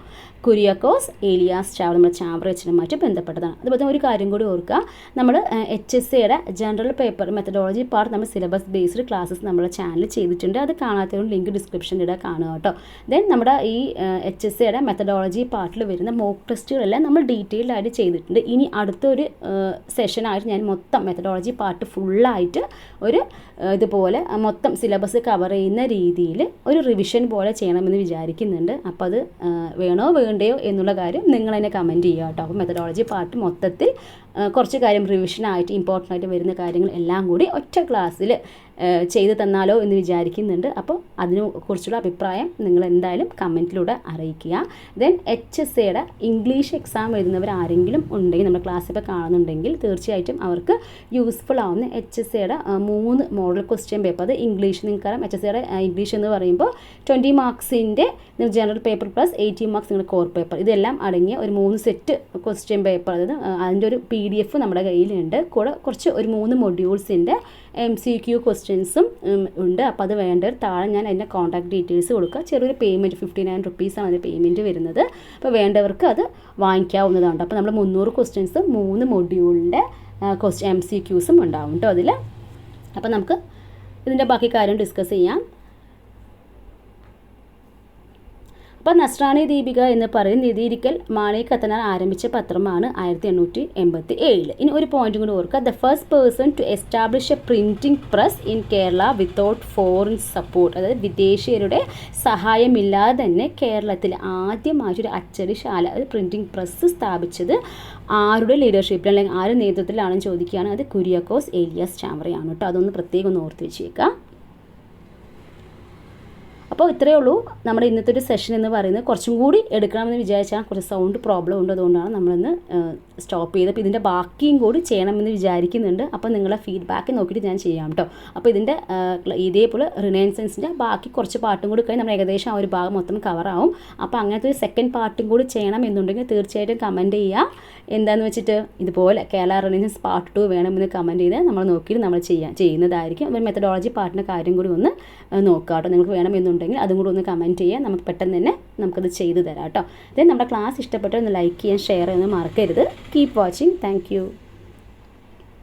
കുര്യാക്കോസ് ഏലിയാസ് ചാവറ, നമ്മുടെ ചാവറയച്ചനുമായിട്ട് ബന്ധപ്പെട്ടതാണ്. അതുപോലെ ഒരു കാര്യം കൂടി ഓർക്കുക, നമ്മൾ HSCയുടെ ജനറൽ പേപ്പർ മെത്തഡോളജി പാർട്ട് നമ്മൾ സിലബസ് ബേസ്ഡ് ക്ലാസ്സസ് നമ്മുടെ ചാനൽ ചെയ്തിട്ടുണ്ട്. അത് കാണാത്തവരും ലിങ്ക് ഡിസ്ക്രിപ്ഷനിൽ കാണുക കേട്ടോ. ദെൻ നമ്മുടെ ഈ HSCയുടെ മെത്തഡോളജി പാർട്ടിൽ വരുന്ന മോക്ക് ടെസ്റ്റുകളെല്ലാം നമ്മൾ ഡീറ്റെയിൽഡ് ആയിട്ട് ചെയ്തിട്ടുണ്ട്. ഇനി അടുത്തൊരു സെഷനായിട്ട് ഞാൻ മൊത്തം മെത്തഡോളജി പാർട്ട് ഫുള്ളായിട്ട് ഒരു ഇതുപോലെ മൊത്തം സിലബസ് കവർ ചെയ്യുന്ന രീതിയിൽ ഒരു റിവിഷൻ പോലെ ചെയ്യണമെന്ന് വിചാരിക്കുന്നുണ്ട്. അപ്പോൾ അത് വേണോ വേണ്ടയോ എന്നുള്ള കാര്യം നിങ്ങൾ തന്നെ കമൻറ്റ് ചെയ്യുക കേട്ടോ. അപ്പോൾ മെത്തഡോളജി പാർട്ട് മൊത്തത്തിൽ കുറച്ച് കാര്യം റിവിഷനായിട്ട് ഇമ്പോർട്ടൻ്റ് ആയിട്ട് വരുന്ന കാര്യങ്ങൾ എല്ലാം കൂടി ഒറ്റ ക്ലാസ്സിൽ ചെയ്ത് തന്നാലോ എന്ന് വിചാരിക്കുന്നുണ്ട്. അപ്പോൾ അതിനെക്കുറിച്ചുള്ള അഭിപ്രായം നിങ്ങൾ എന്തായാലും കമൻറ്റിലൂടെ അറിയിക്കുക. ദെൻ HSCയുടെ ഇംഗ്ലീഷ് എക്സാം എഴുതുന്നവർ ആരെങ്കിലും ഉണ്ടെങ്കിൽ നമ്മുടെ ക്ലാസ്സിൽ കാണുന്നുണ്ടെങ്കിൽ തീർച്ചയായിട്ടും അവർക്ക് യൂസ്ഫുൾ ആവുന്ന HSCയുടെ 3 മോഡൽ ക്വസ്റ്റ്യൻ പേപ്പർ, അത് ഇംഗ്ലീഷ് നിങ്ങൾക്കറിയാം. HSCയുടെ ഇംഗ്ലീഷ് എന്ന് പറയുമ്പോൾ 20 മാർക്സിൻ്റെ ജനറൽ പേപ്പർ പ്ലസ് 80 മാർക്സ് നിങ്ങളുടെ കോർ പേപ്പർ, ഇതെല്ലാം അടങ്ങിയ ഒരു 3 സെറ്റ് ക്വസ്റ്റ്യൻ പേപ്പർ, അതായത് അതിൻ്റെ ഒരു PDF നമ്മുടെ കയ്യിലുണ്ട്. കൂടെ കുറച്ച് ഒരു 3 മൊഡ്യൂൾസിൻ്റെ MCQ ക്വസ്റ്റ്യൻസും ഉണ്ട്. അപ്പോൾ അത് വേണ്ടവർ താഴെ ഞാൻ അതിൻ്റെ കോൺടാക്ട് ഡീറ്റെയിൽസ് കൊടുക്കുക. ചെറിയൊരു പേയ്മെൻറ്റ് 59 റുപ്പീസാണ് അതിൻ്റെ പേയ്മെൻറ്റ് വരുന്നത്. അപ്പോൾ വേണ്ടവർക്ക് അത് വാങ്ങിക്കാവുന്നതാണ്. അപ്പോൾ നമ്മൾ 300 ക്വസ്റ്റ്യൻസും 3 മൊഡ്യൂളിൻ്റെ MCQസും ഉണ്ടാവും കേട്ടോ അതിൽ. അപ്പോൾ നമുക്ക് ഇതിൻ്റെ ബാക്കി കാര്യം ഡിസ്കസ് ചെയ്യാം. അപ്പോൾ നസ്രാണി ദീപിക എന്ന് പറയുന്ന നിധിയിരിക്കൽ മാണി കത്തനാർ ആരംഭിച്ച പത്രമാണ് 1887. ഇനി ഒരു പോയിന്റും കൂടി ഓർക്കുക, the first person to establish a printing press in Kerala without foreign support, അതായത് വിദേശീയരുടെ സഹായമില്ലാതെ തന്നെ കേരളത്തിൽ ആദ്യമായിട്ടൊരു അച്ചടിശാല, അതായത് പ്രിൻറ്റിംഗ് പ്രസ് സ്ഥാപിച്ചത് ആരുടെ ലീഡർഷിപ്പിൽ അല്ലെങ്കിൽ ആരുടെ നേതൃത്വത്തിലാണെന്ന് ചോദിക്കുകയാണ്. അത് കുര്യാക്കോസ് ഏലിയാസ് ചാവറയാണ് കേട്ടോ. അതൊന്ന് പ്രത്യേകം ഒന്ന് ഓർത്ത് വെച്ചേക്കാം. അപ്പോൾ ഇത്രയേ ഉള്ളൂ നമ്മുടെ ഇന്നത്തെ ഒരു സെഷൻ എന്ന് പറയുന്നത്. കുറച്ചും കൂടി എടുക്കണമെന്ന് വിചാരിച്ചാൽ കുറച്ച് സൗണ്ട് പ്രോബ്ലം ഉണ്ട്, അതുകൊണ്ടാണ് നമ്മളിന്ന് സ്റ്റോപ്പ് ചെയ്ത്. അപ്പോൾ ഇതിൻ്റെ ബാക്കിയും കൂടി ചെയ്യണമെന്ന് വിചാരിക്കുന്നുണ്ട്. അപ്പോൾ നിങ്ങളെ ഫീഡ്ബാക്ക് നോക്കിയിട്ട് ഞാൻ ചെയ്യാം കേട്ടോ. അപ്പോൾ ഇതിൻ്റെ ഇതേപോലെ റിനൈസൻസിൻ്റെ ബാക്കി കുറച്ച് പാട്ടും കൂടി കഴിഞ്ഞ് നമ്മൾ ഏകദേശം ആ ഒരു ഭാഗം മൊത്തം കവറാവും. അപ്പോൾ അങ്ങനത്തെ ഒരു സെക്കൻഡ് പാർട്ടും കൂടി ചെയ്യണം എന്നുണ്ടെങ്കിൽ തീർച്ചയായിട്ടും കമൻറ്റ് ചെയ്യുക. എന്താണെന്ന് വെച്ചിട്ട് ഇതുപോലെ കേരള റിനൈസൻസ് പാർട്ട് 2 വേണമെന്ന് കമൻറ്റ് ചെയ്ത് നമ്മൾ നോക്കിയിട്ട് നമ്മൾ ചെയ്യുന്നതായിരിക്കും. ഒരു മെത്തഡോളജി പാർട്ടിൻ്റെ കാര്യം കൂടി ഒന്ന് നോക്കുക കേട്ടോ. നിങ്ങൾക്ക് വേണമെന്നുണ്ടെങ്കിൽ അതും കൂടി ഒന്ന് കമൻറ്റ് ചെയ്യാം, നമുക്ക് പെട്ടെന്ന് തന്നെ നമുക്കത് ചെയ്തു തരാം കേട്ടോ. ദെൻ നമ്മുടെ ക്ലാസ് ഇഷ്ടപ്പെട്ടാൽ ഒന്ന് ലൈക്ക് ചെയ്യാൻ ഷെയർ ചെയ്യാൻ മറക്കരുത്. Keep watching. Thank you.